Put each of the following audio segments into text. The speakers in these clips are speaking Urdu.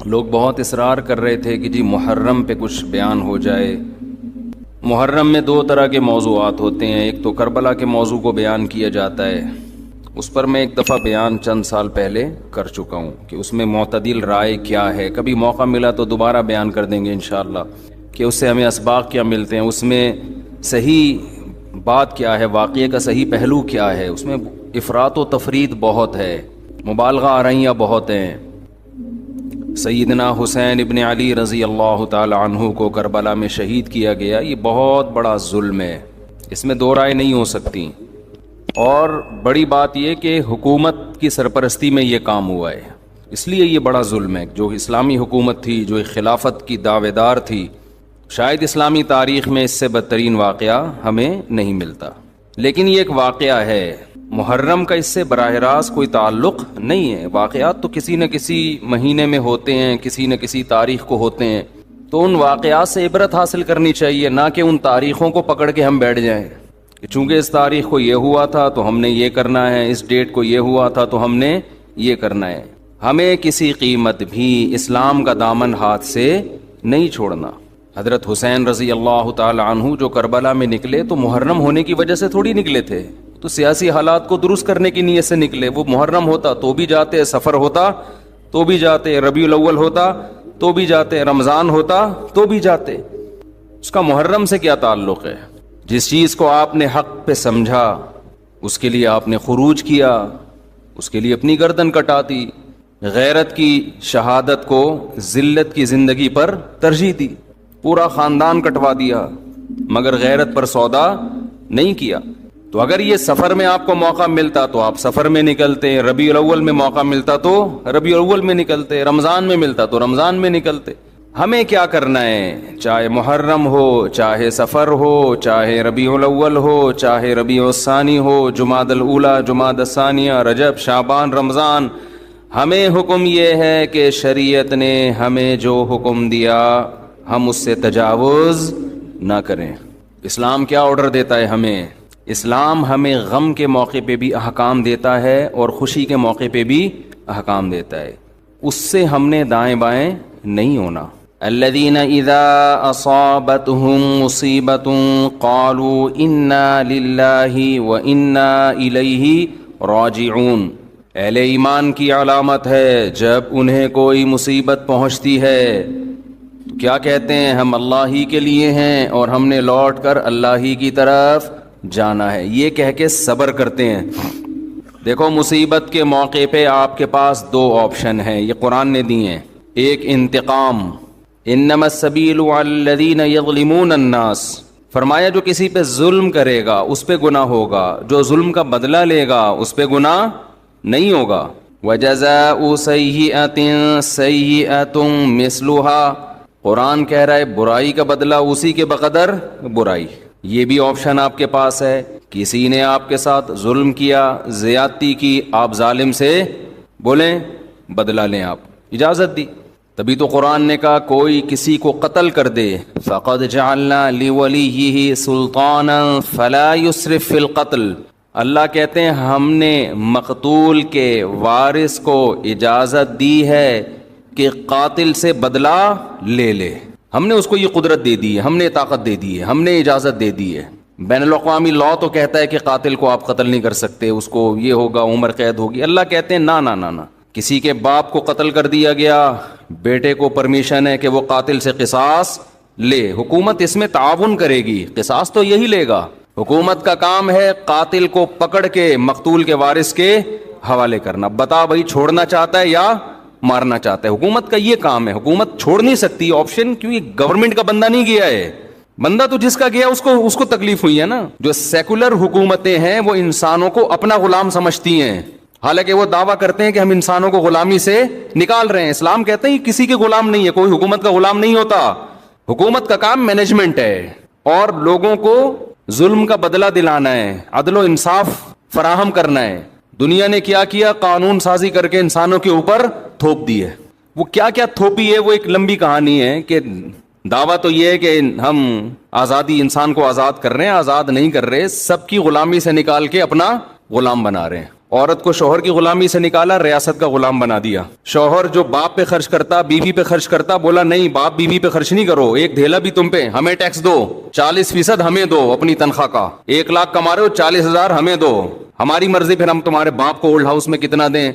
لوگ بہت اصرار کر رہے تھے کہ جی محرم پہ کچھ بیان ہو جائے. محرم میں دو طرح کے موضوعات ہوتے ہیں. ایک تو کربلا کے موضوع کو بیان کیا جاتا ہے، اس پر میں ایک دفعہ بیان چند سال پہلے کر چکا ہوں کہ اس میں معتدل رائے کیا ہے. کبھی موقع ملا تو دوبارہ بیان کر دیں گے انشاءاللہ کہ اس سے ہمیں اسباق کیا ملتے ہیں، اس میں صحیح بات کیا ہے، واقعے کا صحیح پہلو کیا ہے. اس میں افراط و تفرید بہت ہے، مبالغہ آرائیاں بہت ہیں. سیدنا حسین ابن علی رضی اللہ تعالی عنہ کو کربلا میں شہید کیا گیا، یہ بہت بڑا ظلم ہے، اس میں دو رائے نہیں ہو سکتی. اور بڑی بات یہ کہ حکومت کی سرپرستی میں یہ کام ہوا ہے، اس لیے یہ بڑا ظلم ہے. جو اسلامی حکومت تھی، جو خلافت کی دعوے دار تھی، شاید اسلامی تاریخ میں اس سے بدترین واقعہ ہمیں نہیں ملتا. لیکن یہ ایک واقعہ ہے، محرم کا اس سے براہ راست کوئی تعلق نہیں ہے. واقعات تو کسی نہ کسی مہینے میں ہوتے ہیں، کسی نہ کسی تاریخ کو ہوتے ہیں، تو ان واقعات سے عبرت حاصل کرنی چاہیے، نہ کہ ان تاریخوں کو پکڑ کے ہم بیٹھ جائیں کہ چونکہ اس تاریخ کو یہ ہوا تھا تو ہم نے یہ کرنا ہے، اس ڈیٹ کو یہ ہوا تھا تو ہم نے یہ کرنا ہے. ہمیں کسی قیمت بھی اسلام کا دامن ہاتھ سے نہیں چھوڑنا. حضرت حسین رضی اللہ تعالی عنہ جو کربلا میں نکلے تو محرم ہونے کی وجہ سے تھوڑی نکلے تھے، تو سیاسی حالات کو درست کرنے کی نیت سے نکلے. وہ محرم ہوتا تو بھی جاتے، سفر ہوتا تو بھی جاتے، ربیع الاول ہوتا تو بھی جاتے، رمضان ہوتا تو بھی جاتے. اس کا محرم سے کیا تعلق ہے؟ جس چیز کو آپ نے حق پہ سمجھا اس کے لیے آپ نے خروج کیا، اس کے لیے اپنی گردن کٹا دی. غیرت کی شہادت کو ذلت کی زندگی پر ترجیح دی، پورا خاندان کٹوا دیا، مگر غیرت پر سودا نہیں کیا. تو اگر یہ سفر میں آپ کو موقع ملتا تو آپ سفر میں نکلتے، ربیع الاول میں موقع ملتا تو ربیع الاول میں نکلتے، رمضان میں ملتا تو رمضان میں نکلتے. ہمیں کیا کرنا ہے؟ چاہے محرم ہو، چاہے سفر ہو، چاہے ربیع الاول ہو، چاہے ربیع الثانی ہو، جمادی الاولیٰ، جمادی الثانیہ، رجب، شعبان، رمضان، ہمیں حکم یہ ہے کہ شریعت نے ہمیں جو حکم دیا ہم اس سے تجاوز نہ کریں. اسلام کیا آرڈر دیتا ہے ہمیں؟ اسلام ہمیں غم کے موقع پہ بھی احکام دیتا ہے اور خوشی کے موقع پہ بھی احکام دیتا ہے. اس سے ہم نے دائیں بائیں نہیں ہونا. الذین اذا اصابتهم مصیبۃ قالوا انا للہ وانا الیہ راجعون. اہل ایمان کی علامت ہے جب انہیں کوئی مصیبت پہنچتی ہے تو کیا کہتے ہیں؟ ہم اللہ ہی کے لیے ہیں اور ہم نے لوٹ کر اللہ ہی کی طرف جانا ہے. یہ کہہ کے صبر کرتے ہیں. دیکھو مصیبت کے موقع پہ آپ کے پاس دو آپشن ہیں، یہ قرآن نے دی ہیں. ایک انتقام، انما السبیل علی الذین یظلمون الناس، فرمایا جو کسی پہ ظلم کرے گا اس پہ گناہ ہوگا، جو ظلم کا بدلہ لے گا اس پہ گناہ نہیں ہوگا. وجزاء سیئۃ سیئۃ مثلھا، قرآن کہہ رہا ہے برائی کا بدلہ اسی کے بقدر برائی. یہ بھی آپشن آپ کے پاس ہے. کسی نے آپ کے ساتھ ظلم کیا، زیادتی کی، آپ ظالم سے بولیں بدلہ لیں، آپ اجازت دی. تبھی تو قرآن نے کہا کوئی کسی کو قتل کر دے فقد جعلنا لولیہ سلطانا فلا یسرف فی القتل، اللہ کہتے ہیں ہم نے مقتول کے وارث کو اجازت دی ہے کہ قاتل سے بدلہ لے لے. ہم نے اس کو یہ قدرت دے دی ہے، ہم نے طاقت دے دی ہے، ہم نے اجازت دے دی ہے. بین الاقوامی لاء تو کہتا ہے کہ قاتل کو آپ قتل نہیں کر سکتے، اس کو یہ ہوگا، عمر قید ہوگی. اللہ کہتے ہیں نہ، کسی کے باپ کو قتل کر دیا گیا، بیٹے کو پرمیشن ہے کہ وہ قاتل سے قصاص لے. حکومت اس میں تعاون کرے گی، قصاص تو یہی لے گا. حکومت کا کام ہے قاتل کو پکڑ کے مقتول کے وارث کے حوالے کرنا. بتا بھائی چھوڑنا چاہتا ہے یا مارنا چاہتا ہے؟ حکومت کا یہ کام ہے. حکومت چھوڑ نہیں سکتی آپشن، کیونکہ گورنمنٹ کا بندہ نہیں گیا ہے. بندہ تو جس کا گیا اس کو تکلیف ہوئی ہے نا. جو سیکولر حکومتیں ہیں وہ انسانوں کو اپنا غلام سمجھتی ہیں، حالانکہ وہ دعویٰ کرتے ہیں کہ ہم انسانوں کو غلامی سے نکال رہے ہیں. اسلام کہتے ہیں کسی کے غلام نہیں ہے، کوئی حکومت کا غلام نہیں ہوتا. حکومت کا کام مینجمنٹ ہے اور لوگوں کو ظلم کا بدلہ دلانا ہے، عدل و انصاف فراہم کرنا ہے. دنیا نے کیا کیا؟ قانون سازی کر کے انسانوں کے اوپر تھوپ دی ہے. وہ کیا کیا تھوپی ہے وہ ایک لمبی کہانی ہے کہ دعویٰ تو یہ ہے کہ ہم آزادی، انسان کو آزاد کر رہے ہیں، آزاد نہیں کر رہے، سب کی غلامی سے نکال کے اپنا غلام بنا رہے ہیں. عورت کو شوہر کی غلامی سے نکالا, ریاست کا غلام بنا دیا. شوہر جو باپ پہ خرچ کرتا, بیوی پہ خرچ کرتا, بولا نہیں باپ بیوی پہ خرچ نہیں کرو, ایک دھیلا بھی تم پہ, ہمیں ٹیکس دو, 40% ہمیں دو اپنی تنخواہ کا, 1 لاکھ کما رہے ہو 40,000 ہمیں دو, ہماری مرضی, پھر ہم تمہارے باپ کو اولڈ ہاؤس میں کتنا دیں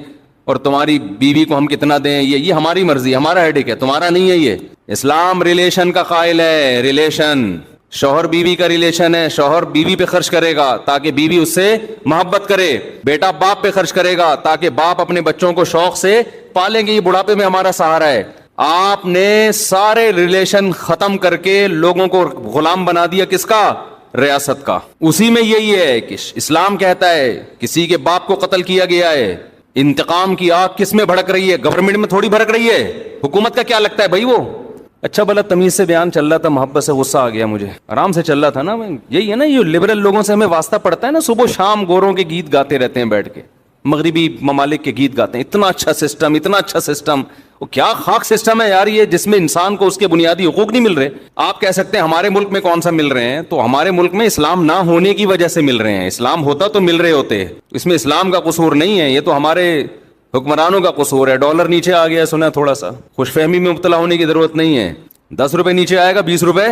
اور تمہاری بیوی کو ہم کتنا دیں, یہ ہماری مرضی, ہمارا ہیڈک ہے, تمہارا نہیں ہے. یہ اسلام ریلیشن کا قائل ہے. ریلیشن شوہر بیوی کا ریلیشن ہے. شوہر بیوی پہ خرچ کرے گا تاکہ بیوی اس سے محبت کرے, بیٹا باپ پہ خرچ کرے گا تاکہ باپ اپنے بچوں کو شوق سے پالیں گے, یہ بڑھاپے میں ہمارا سہارا ہے. آپ نے سارے ریلیشن ختم کر کے لوگوں کو غلام بنا دیا, کس کا؟ ریاست کا. اسی میں یہی ہے کہ اسلام کہتا ہے کسی کے باپ کو قتل کیا گیا ہے, انتقام کی آگ کس میں بھڑک رہی ہے؟ گورنمنٹ میں تھوڑی بھڑک رہی ہے. حکومت کا کیا لگتا ہے بھائی؟ وہ اچھا بھلا تمیز سے بیان چل رہا تھا, محبت سے غصہ آ گیا مجھے, آرام سے چل رہا تھا نا. یہی ہے نا, یہ لبرل لوگوں سے ہمیں واسطہ پڑتا ہے نا, صبح شام گوروں کے گیت گاتے رہتے ہیں بیٹھ کے, مغربی ممالک کے گیت گاتے ہیں, اتنا اچھا سسٹم, اتنا اچھا سسٹم. وہ کیا خاک سسٹم ہے یار یہ, جس میں انسان کو اس کے بنیادی حقوق نہیں مل رہے. آپ کہہ سکتے ہیں ہمارے ملک میں کون سا مل رہے ہیں, تو ہمارے ملک میں اسلام نہ ہونے کی وجہ سے مل رہے ہیں. اسلام ہوتا تو مل رہے ہوتے, اس میں اسلام کا قصور نہیں ہے, یہ تو ہمارے حکمرانوں کا قصور ہے. ڈالر نیچے آ گیا سنا, تھوڑا سا خوش فہمی میں مبتلا ہونے کی ضرورت نہیں ہے. 10 روپے نیچے آئے گا, 20 روپے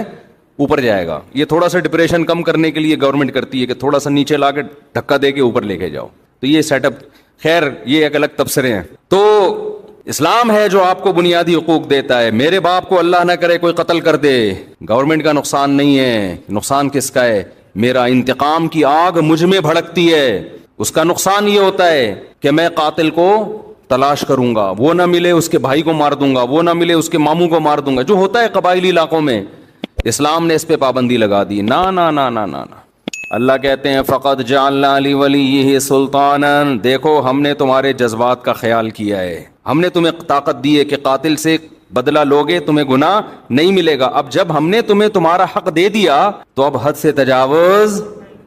اوپر جائے گا. یہ تھوڑا سا ڈپریشن کم کرنے کے لیے گورنمنٹ کرتی ہے کہ تھوڑا سا نیچے لا کے دھکا دے کے اوپر لے کے جاؤ. تو یہ سیٹ اپ, خیر یہ ایک الگ تبصرے ہیں. تو اسلام ہے جو آپ کو بنیادی حقوق دیتا ہے. میرے باپ کو اللہ نہ کرے کوئی قتل کر دے, گورنمنٹ کا نقصان نہیں ہے. نقصان کس کا ہے؟ میرا انتقام کی آگ مجھ میں بھڑکتی ہے. اس کا نقصان یہ ہوتا ہے کہ میں قاتل کو تلاش کروں گا, وہ نہ ملے اس کے بھائی کو مار دوں گا, وہ نہ ملے اس کے ماموں کو مار دوں گا, جو ہوتا ہے قبائلی علاقوں میں. اسلام نے اس پہ پابندی لگا دی. نا نا نا نا نا, اللہ کہتے ہیں فقط جعلنا لولیہ سلطانا, دیکھو ہم نے تمہارے جذبات کا خیال کیا ہے, ہم نے تمہیں طاقت دی ہے کہ قاتل سے بدلہ لوگے تمہیں گناہ نہیں ملے گا. اب جب ہم نے تمہیں تمہارا حق دے دیا تو اب حد سے تجاوز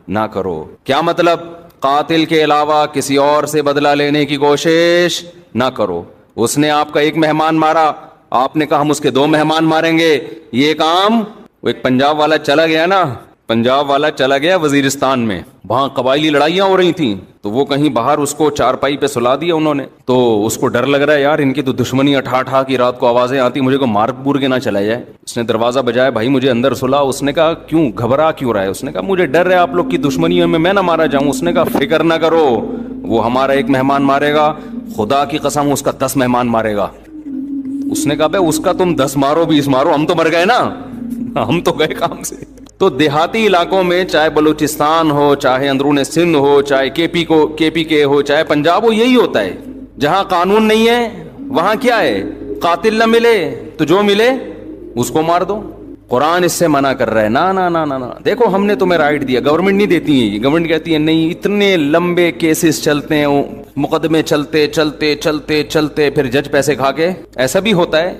نہ کرو. کیا مطلب؟ قاتل کے علاوہ کسی اور سے بدلہ لینے کی کوشش نہ کرو. اس نے آپ کا ایک مہمان مارا, آپ نے کہا ہم اس کے 2 مہمان ماریں گے. یہ کام, وہ ایک پنجاب والا چلا گیا نا, پنجاب والا چلا گیا وزیرستان میں, وہاں قبائلی لڑائیاں ہو رہی تھیں, تو وہ کہیں باہر اس کو چارپائی پہ سلا دیا انہوں نے. تو اس کو ڈر لگ رہا ہے یار ان کی تو دشمنی اٹھا کی رات کو آوازیں آتی, مجھے کو مار پور کے نہ چلا جائے. اس نے دروازہ بجایا, بھائی مجھے اندر سلا. اس نے کہا کیوں, گھبرا کیوں رہا ہے؟ اس نے کہا مجھے ڈر ہے آپ لوگ کی دشمنیوں میں نہ مارا جاؤں. اس نے کہا فکر نہ کرو, وہ ہمارا 1 مہمان مارے گا, خدا کی قسم اس کا 10 مہمان مارے گا. اس نے کہا بھائی اس کا تم 10 مارو 20 مارو, ہم تو مر گئے نا, ہم تو گئے کام سے. تو دیہاتی علاقوں میں چاہے بلوچستان ہو, چاہے اندرون سندھ ہو, چاہے کے پی کے ہو, چاہے پنجاب ہو, یہی ہوتا ہے. جہاں قانون نہیں ہے وہاں کیا ہے, قاتل نہ ملے تو جو ملے اس کو مار دو. قرآن اس سے منع کر رہا ہے. نا نا نا نا نا, دیکھو ہم نے تمہیں رائٹ دیا, گورنمنٹ نہیں دیتی ہے. گورنمنٹ کہتی ہے نہیں, اتنے لمبے کیسز چلتے ہیں, مقدمے چلتے چلتے چلتے چلتے پھر جج پیسے کھا کے. ایسا بھی ہوتا ہے,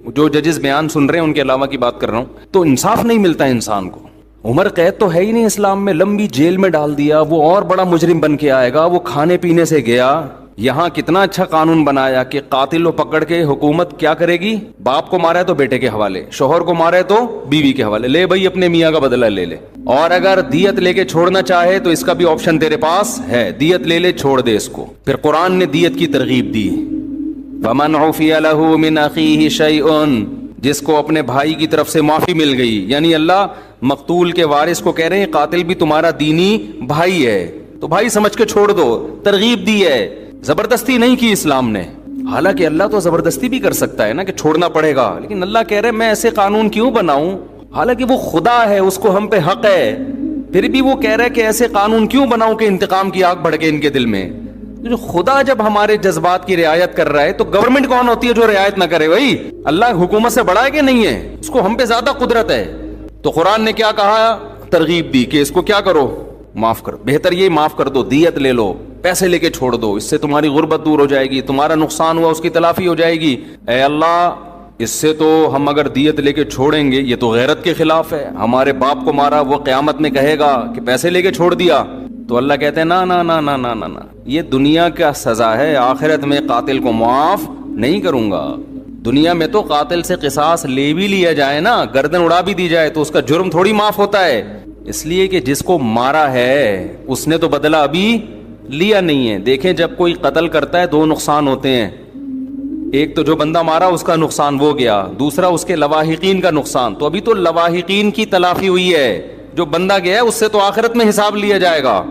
جو ججز بیان سن رہے ہیں ان کے علاوہ کی بات کر رہا ہوں. تو انصاف نہیں ملتا انسان کو. عمر قید تو ہے ہی نہیں اسلام میں, لمبی جیل میں ڈال دیا, وہ اور بڑا مجرم بن کے آئے گا. وہ کھانے پینے سے گیا. یہاں کتنا اچھا قانون بنایا کہ قاتل کو پکڑ کے حکومت کیا کرے گی, باپ کو مارا ہے تو بیٹے کے حوالے, شوہر کو مارا ہے تو بیوی کے حوالے, لے بھائی اپنے میاں کا بدلہ لے لے. اور اگر دیت لے کے چھوڑنا چاہے تو اس کا بھی آپشن تیرے پاس ہے, دیت لے لے, چھوڑ دے اس کو. پھر قرآن نے دیت کی ترغیب دی, وَمَنْ عُفِيَ لَهُ مِنْ أَخِيهِ شَيْءٌ, جس کو اپنے بھائی کی طرف سے معافی مل گئی. یعنی اللہ مقتول کے وارث کو کہہ رہے ہیں قاتل بھی تمہارا دینی بھائی ہے, تو بھائی سمجھ کے چھوڑ دو. ترغیب دی ہے, زبردستی نہیں کی اسلام نے. حالانکہ اللہ تو زبردستی بھی کر سکتا ہے نا کہ چھوڑنا پڑے گا, لیکن اللہ کہہ رہے میں ایسے قانون کیوں بناؤں, حالانکہ وہ خدا ہے, اس کو ہم پہ حق ہے, پھر بھی وہ کہہ رہے کہ ایسے قانون کیوں بناؤں کہ انتقام کی آگ بھڑکے ان کے دل میں. جو خدا جب ہمارے جذبات کی رعایت کر رہا ہے تو گورنمنٹ کون ہوتی ہے جو رعایت نہ کرے؟ بھائی اللہ حکومت سے بڑا ہے کہ نہیں ہے, اس کو ہم پہ زیادہ قدرت ہے. تو قرآن نے کیا کہا, ترغیب دی کہ اس کو کیا کرو, معاف کرو. بہتر یہ معاف کر دو, دیت لے لو, پیسے لے کے چھوڑ دو, اس سے تمہاری غربت دور ہو جائے گی, تمہارا نقصان ہوا اس کی تلافی ہو جائے گی. اے اللہ اس سے تو ہم اگر دیت لے کے چھوڑیں گے یہ تو غیرت کے خلاف ہے. ہمارے باپ کو مارا, وہ قیامت میں کہے گا کہ پیسے لے کے چھوڑ دیا. تو اللہ کہتے ہیں نا نا نا نا نا نا, یہ دنیا کا سزا ہے, آخرت میں قاتل کو معاف نہیں کروں گا. دنیا میں تو قاتل سے قصاص لے بھی لیا جائے نا, گردن اڑا بھی دی جائے, تو اس کا جرم تھوڑی معاف ہوتا ہے. اس لیے کہ جس کو مارا ہے اس نے تو بدلہ ابھی لیا نہیں ہے. دیکھیں جب کوئی قتل کرتا ہے دو نقصان ہوتے ہیں, ایک تو جو بندہ مارا اس کا نقصان وہ گیا, دوسرا اس کے لواحقین کا نقصان. تو ابھی تو لواحقین کی تلافی ہوئی ہے, جو بندہ گیا ہے اس سے تو آخرت میں حساب لیا جائے گا.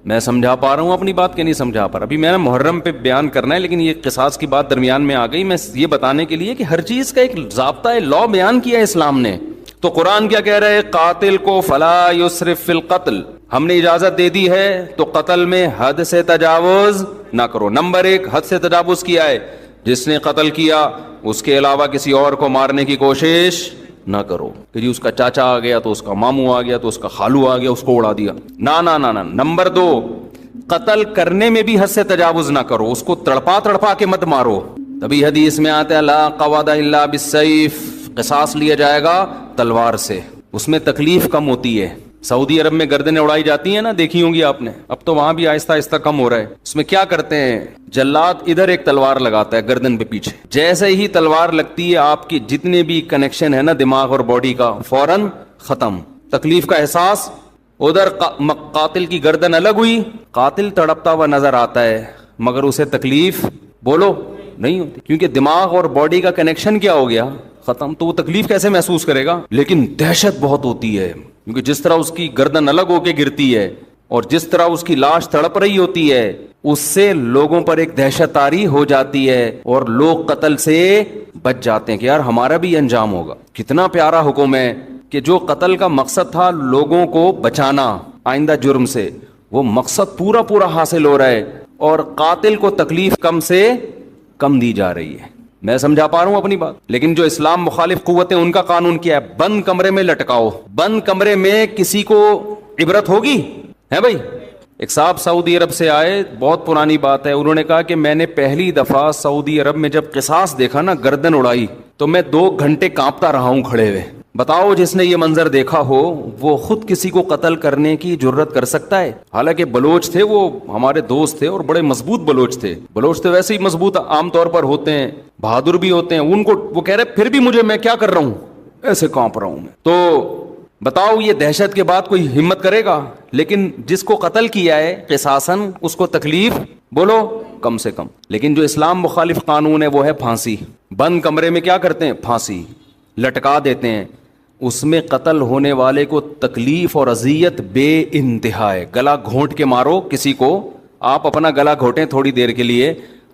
میں سمجھا پا رہا ہوں اپنی بات کہ نہیں سمجھا پا رہا؟ ابھی میں نے محرم پہ بیان کرنا ہے, لیکن یہ قصاص کی بات درمیان میں آ گئی. میں یہ بتانے کے لیے کہ ہر چیز کا ایک ضابطہ ہے, لا بیان کیا ہے اسلام نے. تو قرآن کیا کہہ رہا ہے؟ قاتل کو فلا یسرف فی القتل, ہم نے اجازت دے دی ہے تو قتل میں حد سے تجاوز نہ کرو. نمبر ایک, حد سے تجاوز کیا ہے؟ جس نے قتل کیا اس کے علاوہ کسی اور کو مارنے کی کوشش نہ کرو کہ جی اس کا چاچا آ گیا تو اس کا ماموں آ گیا تو اس کا خالو آ گیا اس کو اڑا دیا. نہ. نمبر دو, قتل کرنے میں بھی حد سے تجاوز نہ کرو, اس کو تڑپا کے مت مارو. تبھی حدیث میں آتا ہے لا قواد الا بالسیف, قصاص لیا جائے گا تلوار سے, اس میں تکلیف کم ہوتی ہے. سعودی عرب میں گردنیں اڑائی جاتی ہیں نا, دیکھی ہوں گی آپ نے, اب تو وہاں بھی آہستہ آہستہ کم ہو رہا ہے. اس میں کیا کرتے ہیں, جلاد ادھر ایک تلوار لگاتا ہے گردن پہ پیچھے, جیسے ہی تلوار لگتی ہے آپ کی جتنے بھی کنیکشن ہے نا دماغ اور باڈی کا فوراً ختم, تکلیف کا احساس. ادھر قاتل کی گردن الگ ہوئی, قاتل تڑپتا ہوا نظر آتا ہے مگر اسے تکلیف بولو نہیں ہوتی, کیونکہ دماغ اور باڈی کا کنیکشن کیا ہو گیا, ختم. تو وہ تکلیف کیسے محسوس کرے گا؟ لیکن دہشت بہت ہوتی ہے, کیونکہ جس طرح اس کی گردن الگ ہو کے گرتی ہے اور جس طرح اس کی لاش تڑپ رہی ہوتی ہے, اس سے لوگوں پر ایک دہشت طاری ہو جاتی ہے اور لوگ قتل سے بچ جاتے ہیں کہ یار ہمارا بھی انجام ہوگا. کتنا پیارا حکم ہے کہ جو قتل کا مقصد تھا لوگوں کو بچانا آئندہ جرم سے, وہ مقصد پورا حاصل ہو رہا ہے اور قاتل کو تکلیف کم سے کم دی جا رہی ہے. میں سمجھا پا رہا ہوں اپنی بات؟ لیکن جو اسلام مخالف قوتیں ان کا قانون کیا ہے؟ بند کمرے میں لٹکاؤ. بند کمرے میں کسی کو عبرت ہوگی ہے بھائی؟ ایک صاحب سعودی عرب سے آئے, بہت پرانی بات ہے, انہوں نے کہا کہ میں نے پہلی دفعہ سعودی عرب میں جب قصاص دیکھا نا, گردن اڑائی, تو میں 2 گھنٹے کانپتا رہا ہوں کھڑے ہوئے. بتاؤ جس نے یہ منظر دیکھا ہو وہ خود کسی کو قتل کرنے کی جرت کر سکتا ہے؟ حالانکہ بلوچ تھے, وہ ہمارے دوست تھے اور بڑے مضبوط بلوچ تھے. بلوچ تو ویسے ہی مضبوط عام طور پر ہوتے ہیں, بہادر بھی ہوتے ہیں. ان کو وہ کہہ رہے پھر بھی میں کیا کر رہا ہوں, ایسے کانپ رہا ہوں میں. تو بتاؤ یہ دہشت کے بعد کوئی ہمت کرے گا؟ لیکن جس کو قتل کیا ہے قصاصاً اس کو تکلیف بولو کم سے کم. لیکن جو اسلام مخالف قانون ہے وہ ہے پھانسی. بند کمرے میں کیا کرتے ہیں؟ پھانسی لٹکا دیتے ہیں. اس میں قتل ہونے والے کو تکلیف اور اذیت بے انتہا ہے. گلا گھونٹ کے مارو کسی کو, آپ اپنا گلا گھونٹیں تھوڑی دیر کے لیے,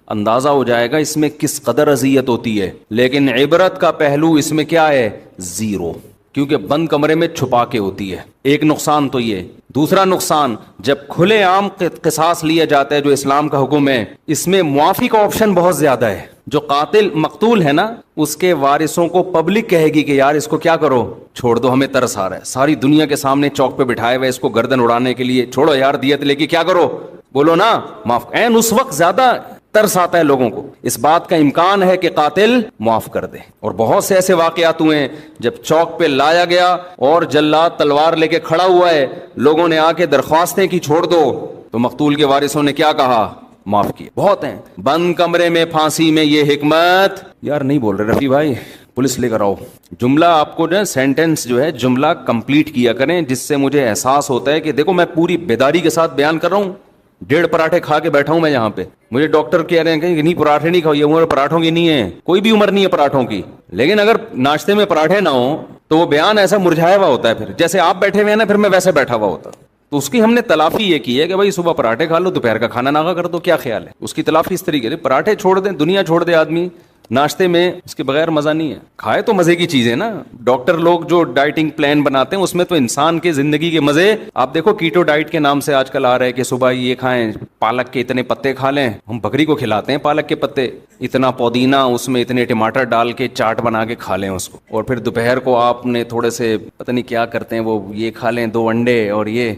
اندازہ ہو جائے گا اس میں کس قدر اذیت ہوتی ہے. لیکن عبرت کا پہلو اس میں کیا ہے؟ 0, کیونکہ بند کمرے میں چھپا کے ہوتی ہے. ایک نقصان تو یہ. دوسرا نقصان, جب کھلے عام قصاص لیا جاتا ہے جو اسلام کا حکم ہے, اس میں معافی کا آپشن بہت زیادہ ہے. جو قاتل مقتول ہے نا, اس کے وارثوں کو پبلک کہے گی کہ یار اس کو کیا کرو, چھوڑ دو, ہمیں ترس آ رہا ہے. ساری دنیا کے سامنے چوک پہ بٹھائے ہوئے اس کو گردن اڑانے کے لیے, چھوڑو یار دیت لے کے کیا کرو, بولو نا معاف. این اس وقت زیادہ ترس آتا ہے لوگوں کو, اس بات کا امکان ہے کہ قاتل معاف کر دے. اور بہت سے ایسے واقعات ہوئے ہیں جب چوک پہ لایا گیا اور جلاد تلوار لے کے کھڑا ہوا ہے, لوگوں نے آ کے درخواستیں کی چھوڑ دو, تو مقتول کے وارثوں نے کیا کہا؟ معاف کیے. بہت ہیں. بند کمرے میں پھانسی میں یہ حکمت, یار نہیں بول رہے رفیع بھائی, پولیس لے کر آؤ. جملہ آپ کو جو ہے سینٹینس جو ہے جملہ کمپلیٹ کیا کریں, جس سے مجھے احساس ہوتا ہے کہ دیکھو میں پوری بیداری کے ساتھ بیان کر رہا ہوں. 1.5 پراٹھے کھا کے بیٹھا ہوں میں یہاں پہ, مجھے ڈاکٹر کہہ رہے ہیں کہ نہیں پراٹھے نہیں کھاؤ, یہ عمر پراٹھوں کی نہیں ہے, کوئی بھی عمر نہیں ہے پراٹھوں کی. لیکن اگر ناشتے میں پراٹھے نہ ہوں تو وہ بیان ایسا مرجھایا ہوا ہوتا ہے, پھر جیسے آپ بیٹھے ہوئے ہیں نا, پھر میں ویسے بیٹھا ہوا ہوتا. تو اس کی ہم نے تلافی یہ کی ہے کہ بھائی صبح پراٹھے کھا لو, دوپہر کا کھانا ناغا کر دو. کیا خیال ہے اس کی تلافی؟ اس طریقے سے پراٹھے چھوڑ دیں, دنیا چھوڑ دے آدمی, ناشتے میں اس کے بغیر مزہ نہیں ہے. کھائے تو مزے کی چیز ہے نا. ڈاکٹر لوگ جو ڈائٹنگ پلان بناتے ہیں اس میں تو انسان کے زندگی کے مزے, آپ دیکھو کیٹو ڈائٹ کے نام سے آج کل آ رہا ہے کہ صبح یہ کھائیں, پالک کے اتنے پتے کھا لیں. ہم بکری کو کھلاتے ہیں پالک کے پتے, اتنا پودینہ, اس میں اتنے ٹماٹر ڈال کے چاٹ بنا کے کھا لیں اس کو. اور پھر دوپہر کو آپ نے تھوڑے سے پتہ نہیں کیا کرتے ہیں وہ, یہ کھا لیں 2 انڈے, اور یہ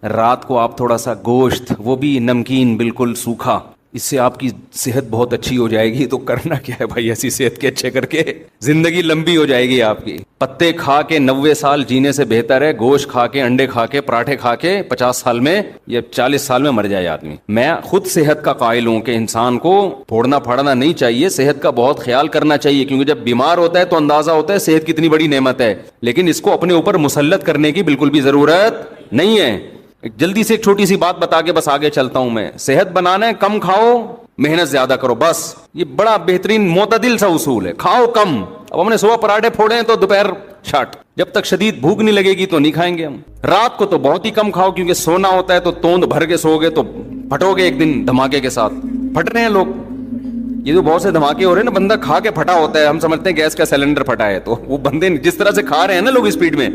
رات کو آپ تھوڑا سا گوشت, وہ بھی نمکین بالکل سوکھا. اس سے آپ کی صحت بہت اچھی ہو جائے گی. تو کرنا کیا ہے بھائی, ایسی صحت کے اچھے کر کے زندگی لمبی ہو جائے گی آپ کی. پتے کھا کے 90 سال جینے سے بہتر ہے گوشت کھا کے, انڈے کھا کے, پراٹھے کھا کے 50 سال میں یا 40 سال میں مر جائے آدمی. میں خود صحت کا قائل ہوں کہ انسان کو پھوڑنا پھاڑنا نہیں چاہیے, صحت کا بہت خیال کرنا چاہیے, کیونکہ جب بیمار ہوتا ہے تو اندازہ ہوتا ہے صحت کتنی بڑی نعمت ہے. لیکن اس کو اپنے اوپر مسلط کرنے کی بالکل بھی ضرورت نہیں ہے. جلدی سے ایک چھوٹی سی بات بتا کے بس آگے چلتا ہوں میں. صحت بنانا ہے کم کھاؤ محنت زیادہ کرو, بس یہ بڑا بہترین معتدل سا اصول ہے. کھاؤ کم. اب ہم نے صبح پراٹھے پھوڑے ہیں تو دوپہر شاٹ, جب تک شدید بھوک نہیں لگے گی تو نہیں کھائیں گے ہم. رات کو تو بہت ہی کم کھاؤ کیونکہ سونا ہوتا ہے تو توند بھر کے سو گے تو پھٹو گے ایک دن دھماکے کے ساتھ. پھٹ رہے ہیں لوگ, یہ تو بہت سے دھماکے ہو رہے ہیں نا, بندہ کھا کے پھٹا ہوتا ہے, ہم سمجھتے ہیں گیس کا سلنڈر پھٹا ہے, تو وہ بندے جس طرح سے کھا رہے ہیں نا لوگ اسپیڈ میں,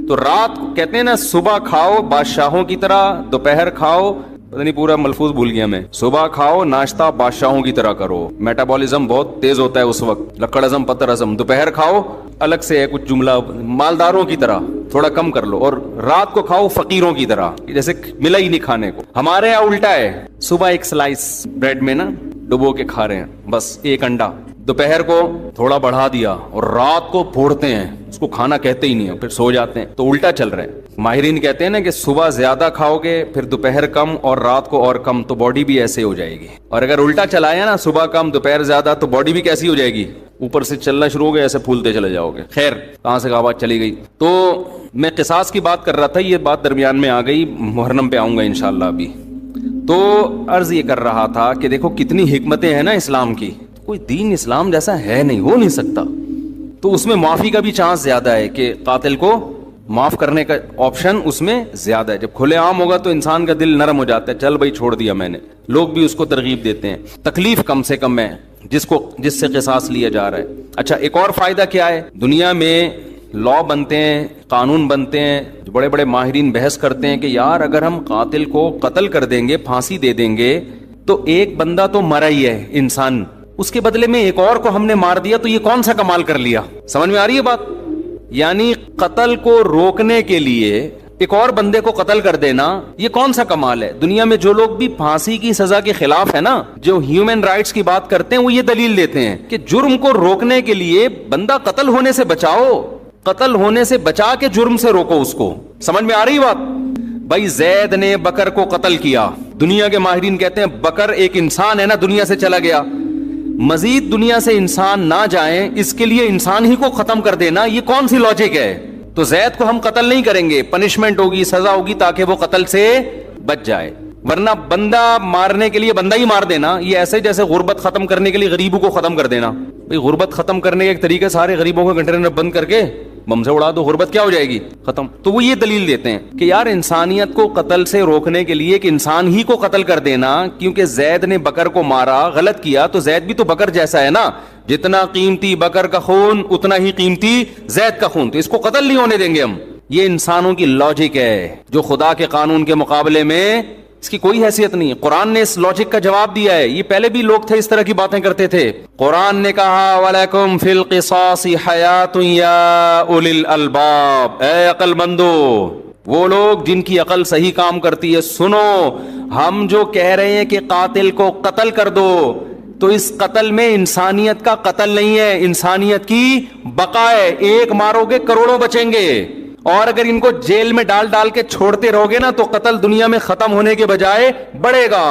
تو رات کو کہتے ہیں نا صبح کھاؤ بادشاہوں کی طرح, دوپہر کھاؤ, پتہ نہیں پورا ملفوظ بھول گیا میں, صبح کھاؤ ناشتہ بادشاہوں کی طرح کرو, میٹابولزم بہت تیز ہوتا ہے اس وقت, لکڑ ہضم پتر ہضم. دوپہر کھاؤ الگ سے ہے کچھ جملہ, مالداروں کی طرح تھوڑا کم کر لو, اور رات کو کھاؤ فقیروں کی طرح, جیسے ملا ہی نہیں کھانے کو. ہمارے یہاں الٹا ہے, صبح ایک سلائس بریڈ میں نا ڈبو کے کھا رہے ہیں, بس ایک انڈا, دوپہر کو تھوڑا بڑھا دیا, اور رات کو پھوڑتے ہیں, اس کو کھانا کہتے ہی نہیں ہے, پھر سو جاتے ہیں. تو الٹا چل رہا ہے. ماہرین کہتے ہیں نا کہ صبح زیادہ کھاؤ گے پھر دوپہر کم اور رات کو اور کم, تو باڈی بھی ایسے ہو جائے گی. اور اگر الٹا چلایا نا صبح کم دوپہر زیادہ, تو باڈی بھی کیسی ہو جائے گی, اوپر سے چلنا شروع ہو گیا, ایسے پھولتے چلے جاؤ گے. خیر کہاں سے بات چلی گئی. تو میں قصاص کی بات کر رہا تھا, یہ بات درمیان میں آ گئی, محرم پہ آؤں گا انشاءاللہ ابھی. تو عرض یہ کر رہا تھا کہ دیکھو کتنی حکمتیں ہیں نا اسلام کی, کوئی دین اسلام جیسا ہے نہیں, ہو نہیں سکتا. تو اس میں معافی کا بھی چانس زیادہ ہے کہ قاتل کو معاف کرنے کا آپشن اس میں زیادہ ہے. جب کھلے عام ہوگا تو انسان کا دل نرم ہو جاتا ہے, چل بھائی چھوڑ دیا میں نے, لوگ بھی اس کو ترغیب دیتے ہیں. تکلیف کم سے کم ہے جس سے قصاص لیا جا رہا ہے. اچھا ایک اور فائدہ کیا ہے, دنیا میں لا بنتے ہیں, قانون بنتے ہیں, بڑے بڑے ماہرین بحث کرتے ہیں کہ یار اگر ہم قاتل کو قتل کر دیں گے, پھانسی دے دیں گے, تو ایک بندہ تو مرا ہی ہے انسان, اس کے بدلے میں ایک اور کو ہم نے مار دیا, تو یہ کون سا کمال کر لیا. سمجھ میں آ رہی ہے بات. یعنی قتل کو روکنے کے لیے ایک اور بندے کو قتل کر دینا, یہ کون سا کمال ہے. دنیا میں جو لوگ بھی پھانسی کی سزا کے خلاف ہے نا, جو ہیومن رائٹس کی بات کرتے ہیں, وہ یہ دلیل دیتے ہیں کہ جرم کو روکنے کے لیے بندہ قتل ہونے سے بچاؤ, قتل ہونے سے بچا کے جرم سے روکو اس کو. سمجھ میں آ رہی بات. بھائی زید نے بکر کو قتل کیا, دنیا کے ماہرین کہتے ہیں بکر ایک انسان ہے نا, دنیا سے چلا گیا, مزید دنیا سے انسان نہ جائیں اس کے لیے انسان ہی کو ختم کر دینا, یہ کون سی لاجک ہے. تو زید کو ہم قتل نہیں کریں گے, پنشمنٹ ہوگی, سزا ہوگی تاکہ وہ قتل سے بچ جائے, ورنہ بندہ مارنے کے لیے بندہ ہی مار دینا, یہ ایسے جیسے غربت ختم کرنے کے لیے غریبوں کو ختم کر دینا. بھئی غربت ختم کرنے کا ایک طریقہ سارے غریبوں کو کنٹینر میں بند کر کے بم سے اڑا دو, غربت کیا ہو جائے گی, ختم. تو وہ یہ دلیل دیتے ہیں کہ یار انسانیت کو قتل سے روکنے کے لیے کہ انسان ہی کو قتل کر دینا, کیونکہ زید نے بکر کو مارا, غلط کیا, تو زید بھی تو بکر جیسا ہے نا, جتنا قیمتی بکر کا خون اتنا ہی قیمتی زید کا خون, تو اس کو قتل نہیں ہونے دیں گے ہم. یہ انسانوں کی لاجک ہے جو خدا کے قانون کے مقابلے میں اس کی کوئی حیثیت نہیں ہے. قرآن نے اس لاجک کا جواب دیا ہے. یہ پہلے بھی لوگ تھے اس طرح کی باتیں کرتے تھے. قرآن نے کہا وَلَكُمْ فِي الْقِصَاصِ حَيَاةٌ يَا أُولِي الْأَلْبَابِ, اے عقل مندو, وہ لوگ جن کی عقل صحیح کام کرتی ہے, سنو, ہم جو کہہ رہے ہیں کہ قاتل کو قتل کر دو, تو اس قتل میں انسانیت کا قتل نہیں ہے, انسانیت کی بقا ہے. ایک مارو گے کروڑوں بچیں گے, اور اگر ان کو جیل میں ڈال کے چھوڑتے رہو گے نا تو قتل دنیا میں ختم ہونے کے بجائے بڑھے گا.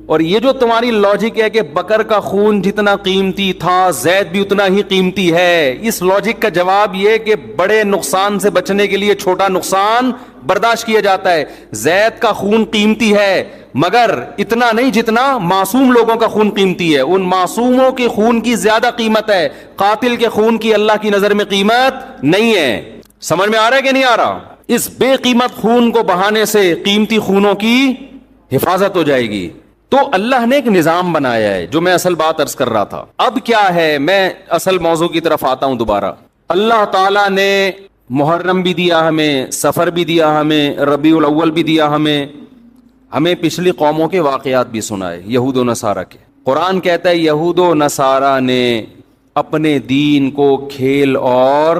اور یہ جو تمہاری لاجک ہے کہ بکر کا خون جتنا قیمتی تھا زید بھی اتنا ہی قیمتی ہے, اس لاجک کا جواب یہ کہ بڑے نقصان سے بچنے کے لیے چھوٹا نقصان برداشت کیا جاتا ہے. زید کا خون قیمتی ہے مگر اتنا نہیں جتنا معصوم لوگوں کا خون قیمتی ہے. ان معصوموں کے خون کی زیادہ قیمت ہے, قاتل کے خون کی اللہ کی نظر میں قیمت نہیں ہے. سمجھ میں آ رہا ہے کہ نہیں آ رہا. اس بے قیمت خون کو بہانے سے قیمتی خونوں کی حفاظت ہو جائے گی. تو اللہ نے ایک نظام بنایا ہے, جو میں اصل بات عرض کر رہا تھا. اب کیا ہے, میں اصل موضوع کی طرف آتا ہوں دوبارہ. اللہ تعالیٰ نے محرم بھی دیا ہمیں, سفر بھی دیا ہمیں, ربیع الاول بھی دیا ہمیں پچھلی قوموں کے واقعات بھی سنائے, یہود و نصارہ کے. قرآن کہتا ہے یہود و نصارہ نے اپنے دین کو کھیل اور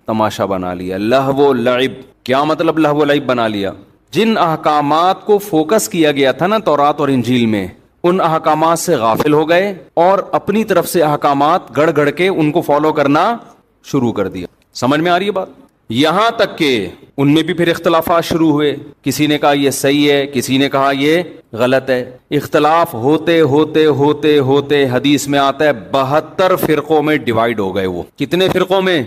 تماشا بنا لیا. لہو و لعب, کیا مطلب لہو و لعب بنا لیا؟ جن احکامات کو فوکس کیا گیا تھا نا تورات اور انجیل میں, ان احکامات سے غافل ہو گئے اور اپنی طرف سے احکامات گڑ گڑ کے ان کو فالو کرنا شروع کر دیا. سمجھ میں آ رہی ہے بات؟ یہاں تک کہ ان میں بھی پھر اختلافات شروع ہوئے. کسی نے کہا یہ صحیح ہے, کسی نے کہا یہ غلط ہے. اختلاف ہوتے ہوتے ہوتے ہوتے حدیث میں آتا ہے 72 فرقوں میں ڈیوائیڈ ہو گئے. وہ کتنے فرقوں میں؟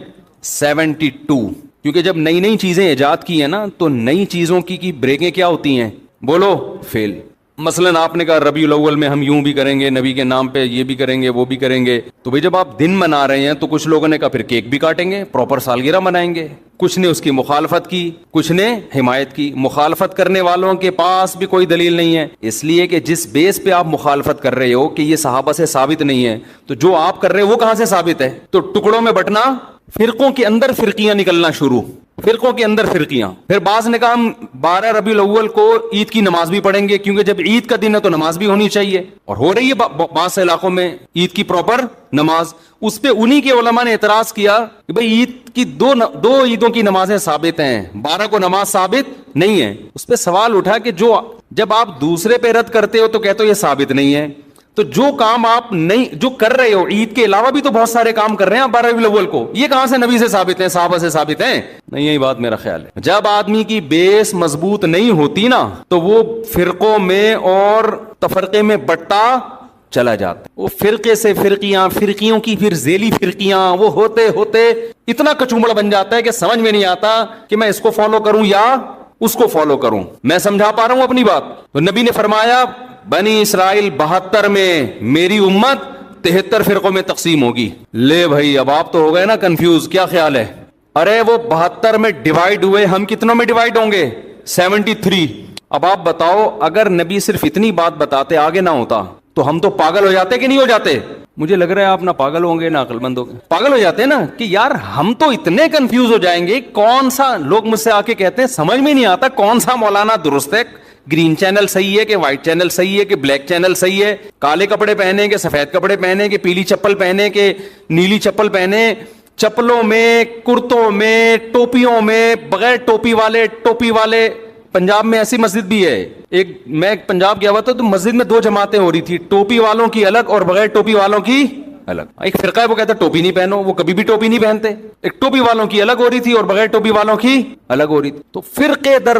72. کیونکہ جب نئی نئی چیزیں ایجاد کی ہیں نا تو نئی چیزوں کی بریکیں کیا ہوتی ہیں؟ بولو، فیل۔ مثلاً آپ نے کہا ربیع الاول میں ہم یوں بھی کریں گے، نبی کے نام پہ یہ بھی کریں گے، وہ بھی کریں گے، تو بھئی جب آپ دن منا رہے ہیں تو کچھ لوگوں نے کہا پھر کیک بھی کاٹیں گے، پراپر سالگرہ منائیں گے، کچھ نے اس کی مخالفت کی، کچھ نے حمایت کی۔ مخالفت کرنے والوں کے پاس بھی کوئی دلیل نہیں ہے، اس لیے کہ جس بیس پہ آپ مخالفت کر رہے ہو کہ یہ صحابہ سے ثابت نہیں ہے، تو جو آپ کر رہے ہو وہ کہاں سے ثابت ہے؟ تو ٹکڑوں میں بٹنا، فرقوں کے اندر فرقیاں نکلنا شروع، فرقوں کے اندر فرقیاں۔ پھر بعض نے کہا ہم 12 ربیع الاول کو عید کی نماز بھی پڑھیں گے، کیونکہ جب عید کا دن ہے تو نماز بھی ہونی چاہیے، اور ہو رہی ہے بعض علاقوں میں عید کی پراپر نماز۔ اس پہ انہی کے علماء نے اعتراض کیا کہ بھئی عید کی دو عیدوں کی نمازیں ثابت ہیں، 12 کو نماز ثابت نہیں ہے۔ اس پہ سوال اٹھا کہ جب آپ دوسرے پہ رد کرتے ہو تو کہتے ہو یہ ثابت نہیں ہے، تو جو کام آپ نہیں جو کر رہے ہو، عید کے علاوہ بھی تو بہت سارے کام کر رہے ہیں آپ 12 ربیع الاول کو، یہ کہاں سے نبی سے ثابت ہیں، صحابہ سے ثابت ہیں؟ نہیں، یہی بات میرا خیال ہے۔ جب آدمی کی بیس مضبوط نہیں ہوتی نا تو وہ فرقوں میں اور تفرقے میں بٹتا چلا جاتا، وہ فرقے سے فرقیاں، فرقیوں کی پھر ذیلی فرقیاں، وہ ہوتے ہوتے اتنا کچومڑ بن جاتا ہے کہ سمجھ میں نہیں آتا کہ میں اس کو فالو کروں یا اس کو فالو کروں۔ میں سمجھا پا رہا ہوں اپنی بات؟ تو نبی نے فرمایا بنی اسرائیل 72 میں، میری امت 73 فرقوں میں تقسیم ہوگی۔ لے بھائی، اب آپ تو ہو گئے نا کنفیوز، کیا خیال ہے؟ ارے وہ 72 میں ڈیوائیڈ ہوئے، ہم کتنوں میں ڈیوائیڈ ہوں گے؟ 73۔ اب آپ بتاؤ، اگر نبی صرف اتنی بات بتاتے، آگے نہ ہوتا، تو ہم تو پاگل ہو جاتے کہ نہیں ہو جاتے؟ مجھے لگ رہا ہے آپ نہ پاگل ہوں گے نہ عقل مند ہوں گے، پاگل ہو جاتے ہیں نا کہ یار ہم تو اتنے کنفیوز ہو جائیں گے، کون سا، لوگ مجھ سے آ کے کہتے ہیں سمجھ میں نہیں آتا کون سا مولانا درست ہے، گرین چینل صحیح ہے کہ وائٹ چینل صحیح ہے کہ بلیک چینل صحیح ہے، کالے کپڑے پہنے کہ سفید کپڑے پہنے کہ پیلی چپل پہنے کہ نیلی چپل پہنے، چپلوں میں، کرتوں میں، ٹوپیوں میں، بغیر ٹوپی والے۔ پنجاب میں ایسی مسجد بھی ہے، میں پنجاب گیا ہوا تھا تو مسجد میں 2 جماعتیں ہو رہی تھی، ٹوپی والوں کی الگ اور بغیر ٹوپی والوں کی الگ۔ ایک فرقہ ہے وہ کہتا ہے ٹوپی نہیں پہنو، وہ کبھی بھی ٹوپی نہیں پہنتے، ایک ٹوپی والوں کی الگ ہو رہی تھی اور بغیر ٹوپی والوں کی الگ ہو رہی تھی۔ تو فرقے در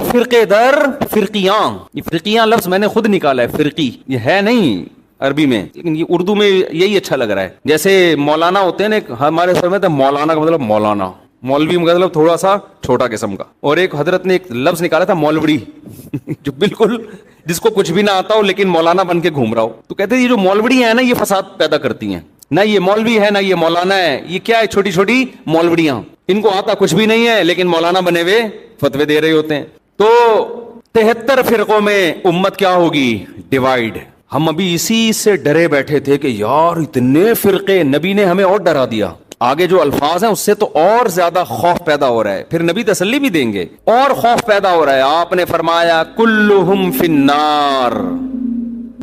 فرقیاں، یہ فرقیاں لفظ میں نے خود نکالا ہے، فرقی یہ ہے نہیں عربی میں، لیکن یہ اردو میں یہی اچھا لگ رہا ہے۔ جیسے مولانا ہوتے ہیں نا، ہمارے سر میں تو مولانا کا مطلب مولانا، مولوی مطلب تھوڑا سا چھوٹا قسم کا، اور ایک حضرت نے ایک لفظ نکالا تھا مولوی جو بالکل جس کو کچھ بھی نہ آتا ہو لیکن مولانا بن کے گھوم رہا ہو، تو کہتے ہیں یہ جو مولوڑی ہیں نا یہ فساد پیدا کرتی ہیں، نہ یہ مولوی ہے نہ یہ مولانا ہے، یہ کیا ہے، چھوٹی چھوٹی مولوڑیاں، ان کو آتا کچھ بھی نہیں ہے لیکن مولانا بنے ہوئے فتوے دے رہے ہوتے ہیں۔ تو 73 فرقوں میں امت کیا ہوگی؟ ڈیوائیڈ۔ ہم ابھی اسی سے ڈرے بیٹھے تھے کہ یار اتنے فرقے، نبی نے ہمیں اور ڈرا دیا، آگے جو الفاظ ہیں اس سے تو اور زیادہ خوف پیدا ہو رہا ہے، پھر نبی تسلی بھی دیں گے، اور خوف پیدا ہو رہا ہے۔ آپ نے فرمایا کلہم فی النار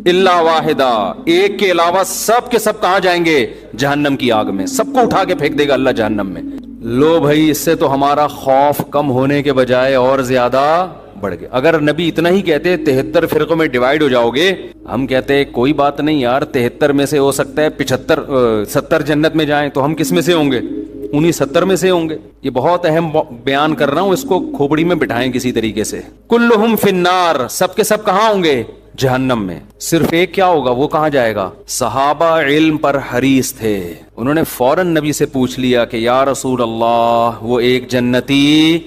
الا واحدہ، ایک کے علاوہ سب کے سب کہاں جائیں گے؟ جہنم کی آگ میں، سب کو اٹھا کے پھینک دے گا اللہ جہنم میں۔ لو بھائی، اس سے تو ہمارا خوف کم ہونے کے بجائے اور زیادہ بڑھ گیا۔ اگر نبی اتنا ہی کہتے 73 فرقوں میں ڈیوائیڈ ہو جاؤ گے، ہم کہتے کوئی بات نہیں یار، 73 میں سے ہو سکتا ہے 70 جنت میں جائیں، تو ہم کس میں سے ہوں گے؟ انہی 70 میں سے ہوں گے۔ یہ بہت اہم بیان کر رہا ہوں، اس کو کھوپڑی میں بٹھائیں کسی طریقے سے۔ کلہم فی النار، سب کے سب کہاں ہوں گے؟ جہنم میں۔ صرف ایک کیا ہوگا؟ وہ کہاں جائے گا؟ صحابہ علم پر حریص تھے، انہوں نے فوراً نبی سے پوچھ لیا کہ یا رسول اللہ وہ ایک جنتی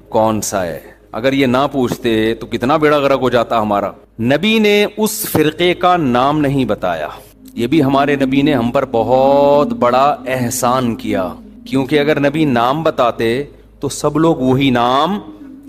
کون سا ہے؟ اگر یہ نہ پوچھتے تو کتنا بیڑا غرق ہو جاتا ہمارا۔ نبی نے اس فرقے کا نام نہیں بتایا، یہ بھی ہمارے نبی نے ہم پر بہت بڑا احسان کیا، کیونکہ اگر نبی نام بتاتے تو سب لوگ وہی نام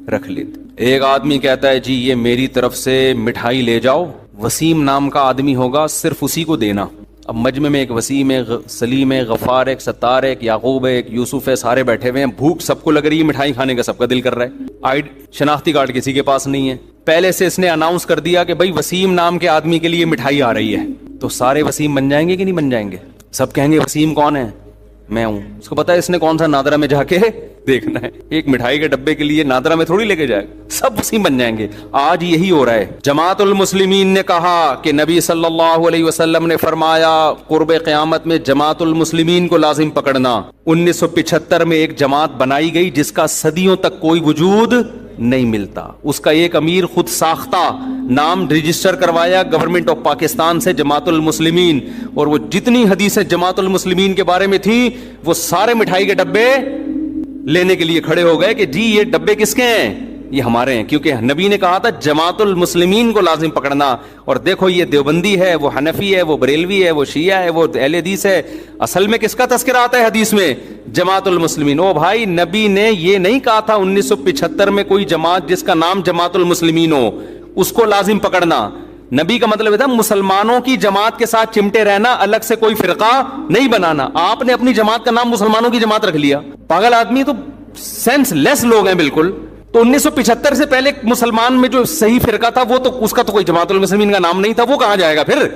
رکھ لیتے۔ ایک آدمی کہتا ہے جی یہ میری طرف سے مٹھائی لے جاؤ، وسیم نام کا آدمی ہوگا، صرف اسی کو دینا۔ اب مجمع میں ایک وسیم ہے، سلیم ہے، غفار ہے، ستار ہے، یعقوب ہے، یوسف ہے، سارے بیٹھے ہوئے ہیں، بھوک سب کو لگ رہی ہے، مٹھائی کھانے کا سب کا دل کر رہا ہے، شناختی کارڈ کسی کے پاس نہیں ہے، پہلے سے اس نے اناؤنس کر دیا کہ بھائی وسیم نام کے آدمی کے لیے مٹھائی آ رہی ہے، تو سارے وسیم بن جائیں گے کہ نہیں بن جائیں گے؟ سب کہیں گے وسیم کون ہے؟ میں ہوں۔ اس کو پتا ہے اس نے کون سا نادرا میں جا کے دیکھنا ہے، ایک مٹھائی کے ڈبے کے لیے نادرا میں تھوڑی لے کے جائے، سب وسیم بن جائیں گے۔ آج یہی ہو رہا ہے۔ جماعت المسلمین نے کہا کہ نبی صلی اللہ علیہ وسلم نے فرمایا قرب قیامت میں جماعت المسلمین کو لازم پکڑنا۔ 1975 میں ایک جماعت بنائی گئی جس کا صدیوں تک کوئی وجود نہیں ملتا، اس کا ایک امیر خود ساختہ نام رجسٹر کروایا گورنمنٹ آف پاکستان سے جماعت المسلمین، اور وہ جتنی حدیثیں جماعت المسلمین کے بارے میں تھی وہ سارے مٹھائی کے ڈبے لینے کے لیے کھڑے ہو گئے کہ جی یہ ڈبے کس کے ہیں؟ یہ ہمارے ہیں، کیونکہ نبی نے کہا تھا جماعت المسلمین کو لازم پکڑنا. اور دیکھو یہ دیوبندی ہے، وہ حنفی ہے، وہ بریلوی ہے، وہ شیعہ ہے، وہ اہل حدیث ہے. اصل میں کس کا تذکرہ آتا ہے حدیث میں؟ جماعت المسلمین. او بھائی، نبی نے یہ نہیں کہا تھا 1975 میں کوئی جماعت جس کا نام جماعت المسلمین ہو اس کو لازم پکڑنا. نبی کا مطلب تھا مسلمانوں کی جماعت کے ساتھ چمٹے رہنا، الگ سے کوئی فرقہ نہیں بنانا. آپ نے اپنی جماعت کا نام مسلمانوں کی جماعت رکھ لیا. پاگل آدمی، تو سینس لیس لوگ ہیں بالکل. تو 1975 سے پہلے مسلمان میں جو صحیح فرقہ تھا وہ تو اس کا تو کوئی جماعت المسلمین کا نام نہیں تھا، وہ کہاں جائے گا پھر؟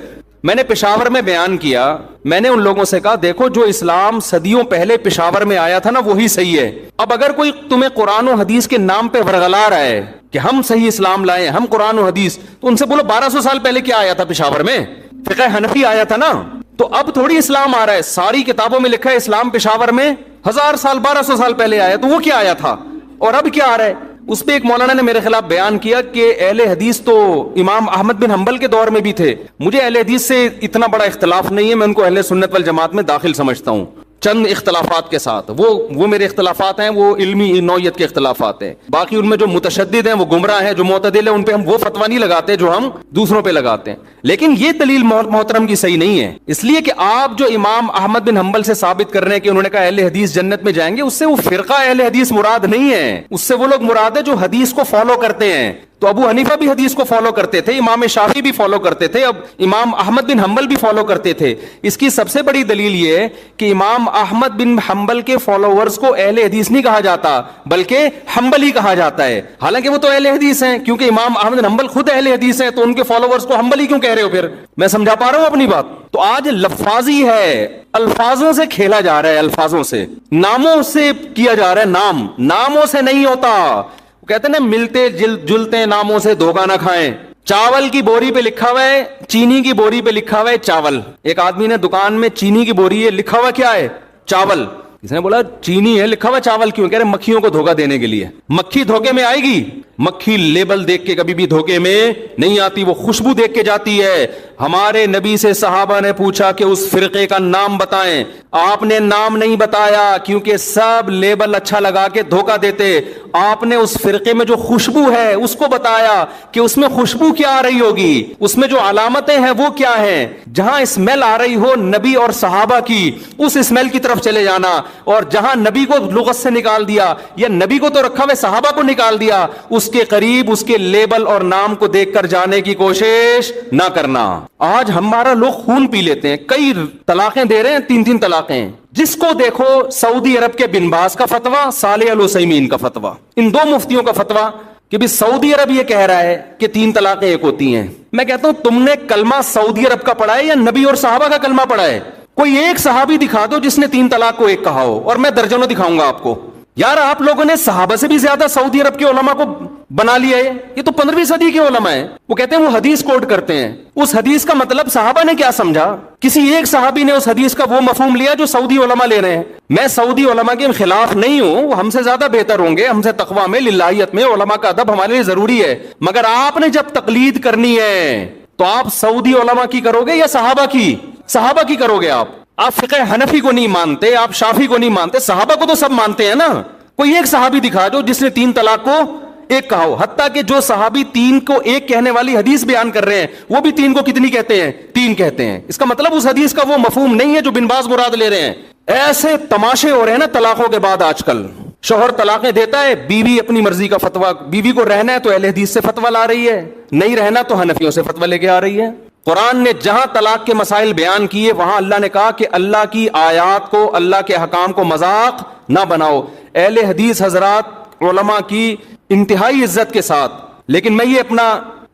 میں نے پشاور میں بیان کیا، میں نے ان لوگوں سے کہا دیکھو جو اسلام صدیوں پہلے پشاور میں آیا تھا نا وہی صحیح ہے. اب اگر کوئی تمہیں قرآن و حدیث کے نام پہ ورغلا رہا ہے کہ ہم صحیح اسلام لائے، ہم قرآن و حدیث، تو ان سے بولو 1200 سال پہلے کیا آیا تھا پشاور میں؟ فقہ حنفی آیا تھا نا. تو اب تھوڑی اسلام آ رہا ہے، ساری کتابوں میں لکھا ہے اسلام پشاور میں 1000 سال 1200 سال پہلے آیا. تو وہ کیا آیا تھا اور اب کیا آ رہا ہے؟ اس پہ ایک مولانا نے میرے خلاف بیان کیا کہ اہل حدیث تو امام احمد بن حنبل کے دور میں بھی تھے. مجھے اہل حدیث سے اتنا بڑا اختلاف نہیں ہے، میں ان کو اہل سنت والجماعت میں داخل سمجھتا ہوں چند اختلافات کے ساتھ. وہ میرے اختلافات ہیں، وہ علمی نوعیت کے اختلافات ہیں. باقی ان میں جو متشدد ہیں وہ گمراہ ہیں، جو معتدل ہیں ان پہ ہم وہ فتویٰ نہیں لگاتے جو ہم دوسروں پہ لگاتے ہیں. لیکن یہ دلیل محترم کی صحیح نہیں ہے، اس لیے کہ آپ جو امام احمد بن حنبل سے ثابت کر رہے ہیں کہ انہوں نے کہا اہل حدیث جنت میں جائیں گے، اس سے وہ فرقہ اہل حدیث مراد نہیں ہے. اس سے وہ لوگ مراد ہے جو حدیث کو فالو کرتے ہیں. تو ابو حنیفہ بھی حدیث کو فالو کرتے تھے، امام شافعی بھی فالو کرتے تھے، اب امام احمد بن حنبل بھی فالو کرتے تھے. اس کی سب سے بڑی دلیل یہ ہے کہ امام احمد بن حنبل کے فالوورز کو اہل حدیث نہیں کہا جاتا بلکہ حنبلی کہا جاتا ہے. حالانکہ وہ تو اہل حدیث ہیں، کیونکہ امام احمد بن حنبل خود اہل حدیث ہیں، تو ان کے فالوورز کو حنبلی کیوں کہہ رہے ہو پھر؟ میں سمجھا پا رہا ہوں اپنی بات؟ تو آج لفاظی ہے، الفاظوں سے کھیلا جا رہا ہے، الفاظوں سے، ناموں سے کیا جا رہا ہے. ناموں سے نہیں ہوتا. کہتے ہیں نا ملتے جلتے ناموں سے دھوکہ نہ کھائیں. چاول کی بوری پہ لکھا ہوا ہے، چینی کی بوری پہ لکھا ہوا ہے چاول. ایک آدمی نے دکان میں چینی کی بوری ہے، لکھا ہوا کیا ہے؟ چاول. اس نے بولا چینی ہے، لکھا ہوا چاول کیوں؟ کہہ رہے مکھیوں کو دھوکہ دینے کے لیے. مکھی دھوکے میں آئے گی؟ مکھی لیبل دیکھ کے کبھی بھی دھوکے میں نہیں آتی، وہ خوشبو دیکھ کے جاتی ہے. ہمارے نبی سے صحابہ نے پوچھا کہ اس فرقے کا نام بتائیں، آپ نے نام نہیں بتایا کیونکہ سب لیبل اچھا لگا کے دھوکہ دیتے. آپ نے اس فرقے میں جو خوشبو ہے اس کو بتایا کہ اس میں خوشبو کیا آ رہی ہوگی، اس میں جو علامتیں ہیں وہ کیا ہیں. جہاں اسمیل آ رہی ہو نبی اور صحابہ کی، اس اسمیل کی طرف چلے جانا. اور جہاں نبی کو لغت سے نکال دیا یا نبی کو تو رکھا ہوئے صحابہ کو نکال دیا، اس کے قریب اس کے لیبل اور نام کو دیکھ کر جانے کی کوشش نہ کرنا. آج ہمارا لوگ خون پی لیتے ہیں، کئی طلاقیں دے رہے ہیں، 3 طلاقیں. جس کو دیکھو سعودی عرب کے بن باز کا فتویٰ، صالح العثیمین کا فتویٰ، ان 2 مفتیوں کا فتویٰ کہ بھی سعودی عرب یہ کہہ رہا ہے کہ 3 طلاقیں ایک ہوتی ہیں. میں کہتا ہوں تم نے کلمہ سعودی عرب کا پڑھا ہے یا نبی اور صحابہ کا کلمہ پڑھا ہے؟ کوئی ایک صحابی دکھا دو جس نے 3 طلاق کو ایک کہا ہو، اور میں درجنوں دکھاؤں گا آپ کو. یار آپ لوگوں نے صحابہ سے بھی زیادہ سعودی عرب کے علماء کو بنا لیا ہے. یہ تو 15ویں صدی کے علماء ہیں. وہ کہتے ہیں وہ حدیث کوٹ کرتے ہیں، اس حدیث کا مطلب صحابہ نے کیا سمجھا؟ کسی ایک صحابی نے اس حدیث کا وہ مفہوم لیا جو سعودی علماء لے رہے ہیں. میں سعودی علماء کے خلاف نہیں ہوں، وہ ہم سے زیادہ بہتر ہوں گے، ہم سے تقویٰ میں، للہیت میں، علماء کا ادب ہمارے لیے ضروری ہے. مگر آپ نے جب تقلید کرنی ہے تو آپ سعودی علماء کی کرو گے یا صحابہ کی؟ صحابہ کی کرو گے. آپ فقہ حنفی کو نہیں مانتے، آپ شافعی کو نہیں مانتے، صحابہ کو تو سب مانتے ہیں نا. کوئی ایک صحابی دکھا دو جس نے 3 طلاق کو ایک کہا ہو. حتیٰ کہ جو صحابی 3 کو ایک کہنے والی حدیث بیان کر رہے ہیں وہ بھی 3 کو کتنی کہتے ہیں؟ 3 کہتے ہیں. اس کا مطلب اس حدیث کا وہ مفہوم نہیں ہے جو بن باز مراد لے رہے ہیں. ایسے تماشے ہو رہے ہیں نا طلاقوں کے بعد آج کل. شوہر طلاقیں دیتا ہے، بیوی اپنی مرضی کا فتویٰ، بیوی کو رہنا ہے تو اہل حدیث سے فتویٰ لا رہی ہے، نہیں رہنا تو حنفیوں سے فتویٰ لے کے آ رہی ہے. قرآن نے جہاں طلاق کے مسائل بیان کیے وہاں اللہ نے کہا کہ اللہ کی آیات کو، اللہ کے حکام کو مذاق نہ بناؤ. اہل حدیث حضرات علماء کی انتہائی عزت کے ساتھ، لیکن میں یہ اپنا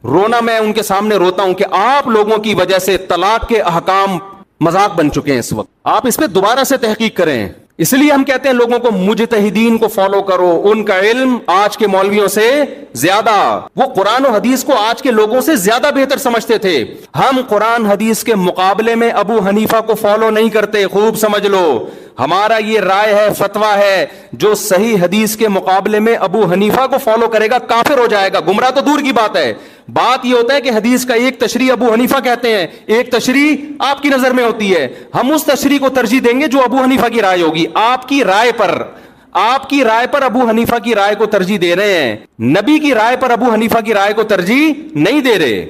رونا میں ان کے سامنے روتا ہوں کہ آپ لوگوں کی وجہ سے طلاق کے احکام مذاق بن چکے ہیں اس وقت. آپ اس پہ دوبارہ سے تحقیق کریں. اس لیے ہم کہتے ہیں لوگوں کو مجتہدین کو فالو کرو، ان کا علم آج کے مولویوں سے زیادہ، وہ قرآن و حدیث کو آج کے لوگوں سے زیادہ بہتر سمجھتے تھے. ہم قرآن حدیث کے مقابلے میں ابو حنیفہ کو فالو نہیں کرتے، خوب سمجھ لو. ہمارا یہ رائے ہے، فتویٰ ہے، جو صحیح حدیث کے مقابلے میں ابو حنیفہ کو فالو کرے گا کافر ہو جائے گا. گمراہ تو دور کی بات ہے. بات یہ ہوتا ہے کہ حدیث کا ایک تشریح ابو حنیفہ کہتے ہیں، ایک تشریح آپ کی نظر میں ہوتی ہے. ہم اس تشریح کو ترجیح دیں گے جو ابو حنیفہ کی رائے ہوگی. آپ کی رائے پر آپ کی رائے پر ابو حنیفہ کی رائے کو ترجیح دے رہے ہیں، نبی کی رائے پر ابو حنیفہ کی رائے کو ترجیح نہیں دے رہے.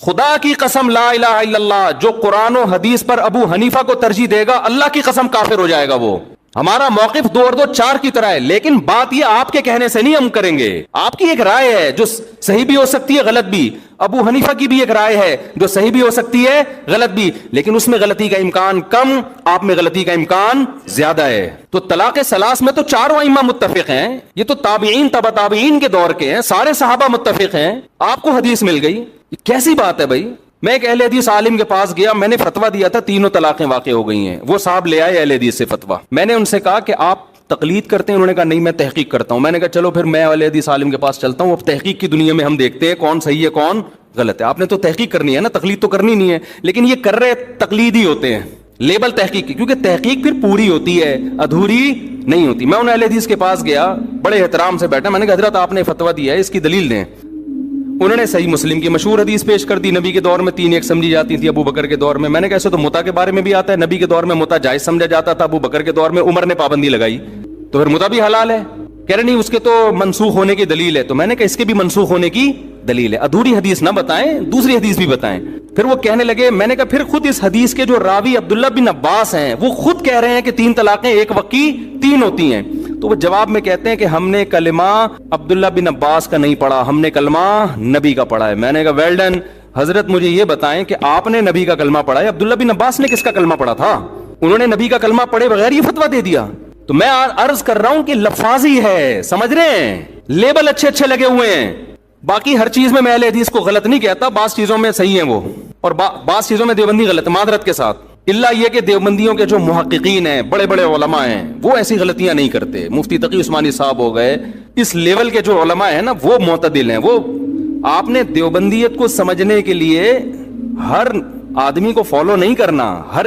خدا کی قسم لا الہ الا اللہ، جو قرآن و حدیث پر ابو حنیفہ کو ترجیح دے گا اللہ کی قسم کافر ہو جائے گا. وہ ہمارا موقف 2 اور 2 4 کی طرح ہے، لیکن بات یہ آپ کے کہنے سے نہیں ہم کریں گے. آپ کی ایک رائے ہے جو صحیح بھی ہو سکتی ہے غلط بھی، ابو حنیفہ کی بھی ایک رائے ہے جو صحیح بھی ہو سکتی ہے غلط بھی، لیکن اس میں غلطی کا امکان کم، آپ میں غلطی کا امکان زیادہ ہے. تو طلاق ثلاث میں تو 4 ائمہ متفق ہیں، یہ تو تابعین تبع تابعین کے دور کے ہیں، سارے صحابہ متفق ہیں. آپ کو حدیث مل گئی، یہ کیسی بات ہے بھائی؟ میں ایک اہل حدیث عالم کے پاس گیا، میں نے فتویٰ دیا تھا 3 طلاقیں واقع ہو گئی ہیں. وہ صاحب لے آئے اہل حدیث سے فتویٰ. میں نے ان سے کہا کہ آپ تقلید کرتے ہیں؟ انہوں نے کہا نہیں میں تحقیق کرتا ہوں. میں نے کہا چلو پھر میں اہل حدیث عالم کے پاس چلتا ہوں، اب تحقیق کی دنیا میں ہم دیکھتے ہیں کون صحیح ہے کون غلط ہے. آپ نے تو تحقیق کرنی ہے نا، تقلید تو کرنی نہیں ہے. لیکن یہ کر رہے تقلید ہی ہوتے ہیں، لیبل تحقیق کی، کیونکہ تحقیق پھر پوری ہوتی ہے، ادھوری نہیں ہوتی. میں ان اہل حدیث کے پاس گیا، بڑے احترام سے بیٹھا، میں نے کہا حضرت آپ نے فتویٰ دیا ہے، اس کی دلیل دیں. انہوں نے صحیح مسلم کی مشہور حدیث پیش کر دی، نبی کے دور میں 3 ایک سمجھی جاتی تھی، ابو بکر کے دور میں. میں نے کہا ایسے تو متا کے بارے میں بھی آتا ہے، نبی کے دور میں متا جائز سمجھا جاتا تھا، ابو بکر کے دور میں عمر نے پابندی لگائی، تو پھر متا بھی حلال ہے. کہہ رہے نہیں اس کے تو منسوخ ہونے کی دلیل ہے. تو میں نے کہا اس کے بھی منسوخ ہونے کی دلیل ہے، ادھوری حدیث نہ بتائیں، دوسری حدیث بھی بتائیں. پھر وہ کہنے لگے، میں نے کہا پھر خود اس حدیث کے جو راوی عبداللہ بن عباس ہیں وہ خود کہہ رہے ہیں کہ 3 طلاقیں ایک وقت کی 3 ہوتی ہیں. تو وہ جواب میں کہتے ہیں کہ ہم نے کلمہ عبداللہ بن عباس کا نہیں پڑھا، ہم نے کلمہ نبی کا پڑھا ہے. میں نے کہا ویل ڈن. حضرت مجھے یہ بتائیں کہ آپ نے نبی کا کلمہ پڑھا ہے، عبداللہ بن عباس نے کس کا کلمہ پڑھا تھا؟ انہوں نے نبی کا کلمہ پڑھے بغیر یہ فتویٰ دے دیا. تو میں عرض کر رہا ہوں کہ لفاظی ہے، سمجھ رہے ہیں، لیبل اچھے اچھے لگے ہوئے ہیں. باقی ہر چیز میں اہل حدیث کو غلط نہیں کہتا، بعض چیزوں میں صحیح ہیں وہ، اور بعض چیزوں میں دیوبندی غلط، معذرت کے ساتھ. اللہ یہ کہ دیوبندیوں کے جو محققین ہیں، بڑے بڑے علماء ہیں، وہ ایسی غلطیاں نہیں کرتے. مفتی تقی عثمانی صاحب ہو گئے، اس لیول کے جو علماء ہیں نا وہ معتدل ہیں. وہ آپ نے دیوبندیت کو سمجھنے کے لیے ہر آدمی کو فالو نہیں کرنا، ہر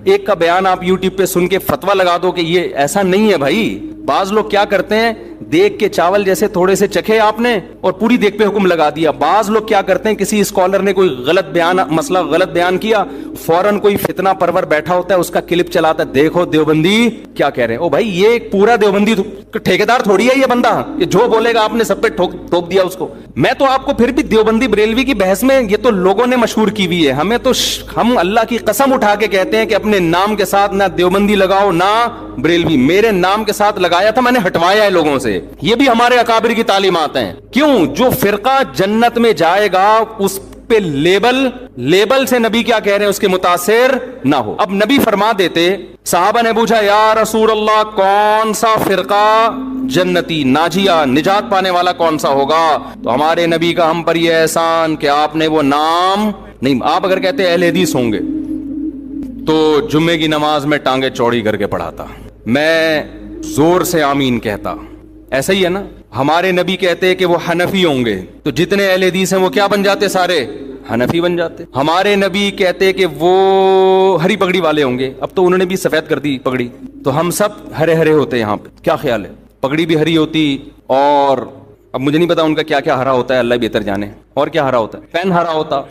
ایک کا بیان آپ یوٹیوب پہ سن کے فتویٰ لگا دو کہ یہ ایسا نہیں ہے بھائی. بعض لوگ کیا کرتے ہیں، دیکھ کے چاول جیسے تھوڑے سے چکھے آپ نے اور پوری دیکھ پہ حکم لگا دیا. بعض لوگ کیا کرتے ہیں، کسی اسکالر نے کوئی غلط بیان، مسئلہ غلط بیان کیا، فوراً کوئی فتنہ پرور بیٹھا ہوتا ہے اس کا کلپ چلاتا ہے، دیکھو دیوبندی کیا کہہ رہے ہیں. او بھائی یہ ایک پورا دیوبندی ٹھیکیدار تھوڑی ہے یہ بندہ، یہ جو بولے گا آپ نے سب پہ ٹھوک دیا اس کو. میں تو آپ کو پھر بھی دیوبندی بریلوی کی بحث میں یہ تو لوگوں نے مشہور کی ہوئی ہے، ہمیں تو ہم اللہ کی قسم اٹھا کے کہتے ہیں کہ اپنے نام کے ساتھ نہ دیوبندی لگاؤ نہ بریلوی. میرے نام کے ساتھ لگایا تھا، میں نے ہٹوایا ہے لوگوں سے. یہ بھی ہمارے اکابر کی تعلیمات ہیں. کیوں؟ جو فرقہ جنت میں جائے گا اس پہ لیبل سے نبی کیا کہہ رہے ہیں اس کے متاثر نہ ہو. اب نبی فرما دیتے، صحابہ نے پوچھا یا رسول اللہ کون سا فرقہ جنتی ناجیہ نجات پانے والا کون سا ہوگا؟ تو ہمارے نبی کا ہم پر یہ احسان کہ آپ نے وہ نام نہیں. آپ اگر کہتے اہل حدیث ہوں گے تو جمعے کی نماز میں ٹانگیں چوڑی کر کے پڑھاتا، میں زور سے آمین کہتا. ایسا ہی ہے نا. ہمارے نبی کہتے کہ وہ حنفی ہوں گے تو جتنے اہل حدیث ہیں وہ کیا بن جاتے؟ سارے حنفی بن جاتے. ہمارے نبی کہتے کہ وہ ہری پگڑی والے ہوں گے، اب تو انہوں نے بھی سفید کر دی پگڑی، تو ہم سب ہرے ہرے ہوتے یہاں پہ. کیا خیال ہے؟ پگڑی بھی ہری ہوتی، اور اب مجھے نہیں پتا ان کا کیا کیا ہرا ہوتا ہے، اللہ بہتر جانے. اور کیا ہرا ہوتا ہے؟ پین ہرا ہوتا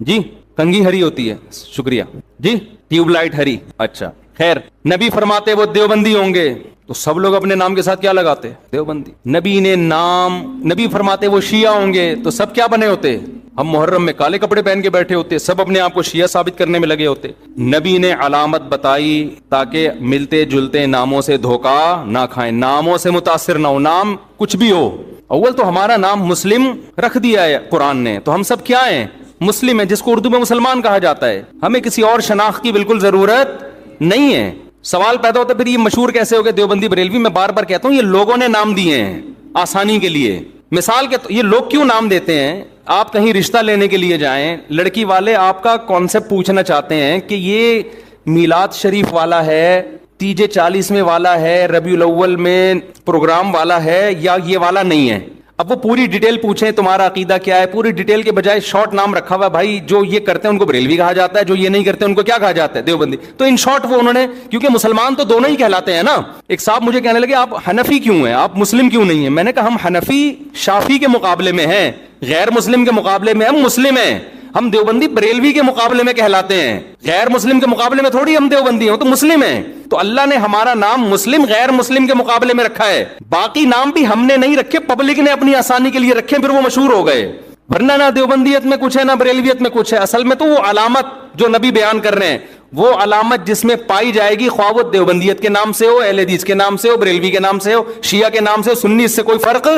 جی، کنگھی ہری ہوتی ہے، شکریہ جی، ٹیوب لائٹ ہری. اچھا خیر، نبی فرماتے وہ دیوبندی ہوں گے تو سب لوگ اپنے نام کے ساتھ کیا لگاتے؟ دیوبندی. نبی فرماتے وہ شیعہ ہوں گے تو سب کیا بنے ہوتے؟ ہم محرم میں کالے کپڑے پہن کے بیٹھے ہوتے، سب اپنے آپ کو شیعہ ثابت کرنے میں لگے ہوتے. نبی نے علامت بتائی تاکہ ملتے جلتے ناموں سے دھوکہ نہ کھائیں، ناموں سے متاثر نہ ہو. نام کچھ بھی ہو، اول تو ہمارا نام مسلم رکھ دیا ہے قرآن نے، تو ہم سب کیا ہیں؟ مسلم ہیں، جس کو اردو میں مسلمان کہا جاتا ہے. ہمیں کسی اور شناخت کی بالکل ضرورت نہیں ہے. سوال پیدا ہوتا ہے پھر یہ مشہور کیسے ہو گئے دیوبندی بریلوی؟ میں بار بار کہتا ہوں یہ لوگوں نے نام دیے ہیں آسانی کے لیے. مثال کے یہ لوگ کیوں نام دیتے ہیں؟ آپ کہیں رشتہ لینے کے لیے جائیں، لڑکی والے آپ کا کانسیپٹ پوچھنا چاہتے ہیں کہ یہ میلاد شریف والا ہے، تیجے 40ویں والا ہے، ربیع الاول میں پروگرام والا ہے، یا یہ والا نہیں ہے. اب وہ پوری ڈیٹیل پوچھیں تمہارا عقیدہ کیا ہے، پوری ڈیٹیل کے بجائے شارٹ نام رکھا ہوا ہے. بھائی جو یہ کرتے ہیں ان کو بریلوی کہا جاتا ہے، جو یہ نہیں کرتے ان کو کیا کہا جاتا ہے؟ دیوبندی. تو ان شارٹ وہ انہوں نے، کیونکہ مسلمان تو دونوں ہی کہلاتے ہیں نا. ایک صاحب مجھے کہنے لگے آپ حنفی کیوں ہیں، آپ مسلم کیوں نہیں ہیں؟ میں نے کہا ہم حنفی شافی کے مقابلے میں ہیں، غیر مسلم کے مقابلے میں ہم مسلم ہیں. ہم دیوبندی بریلوی کے مقابلے میں کہلاتے ہیں، غیر مسلم کے مقابلے میں تھوڑی ہم دیوبندی ہیں، تو مسلم ہیں. تو اللہ نے ہمارا نام مسلم غیر مسلم کے مقابلے میں رکھا ہے. باقی نام بھی ہم نے نہیں رکھے، پبلک نے اپنی آسانی کے لیے رکھے، پھر وہ مشہور ہو گئے. ورنہ نہ دیوبندیت میں کچھ ہے نہ بریلویت میں کچھ ہے. اصل میں تو وہ علامت جو نبی بیان کر رہے ہیں، وہ علامت جس میں پائی جائے گی، خواہ وہ دیوبندیت کے نام سے ہو، اہل حدیث کے نام سے ہو، بریلوی کے نام سے ہو، شیعہ کے نام سے ہو، سنی، اس سے کوئی فرق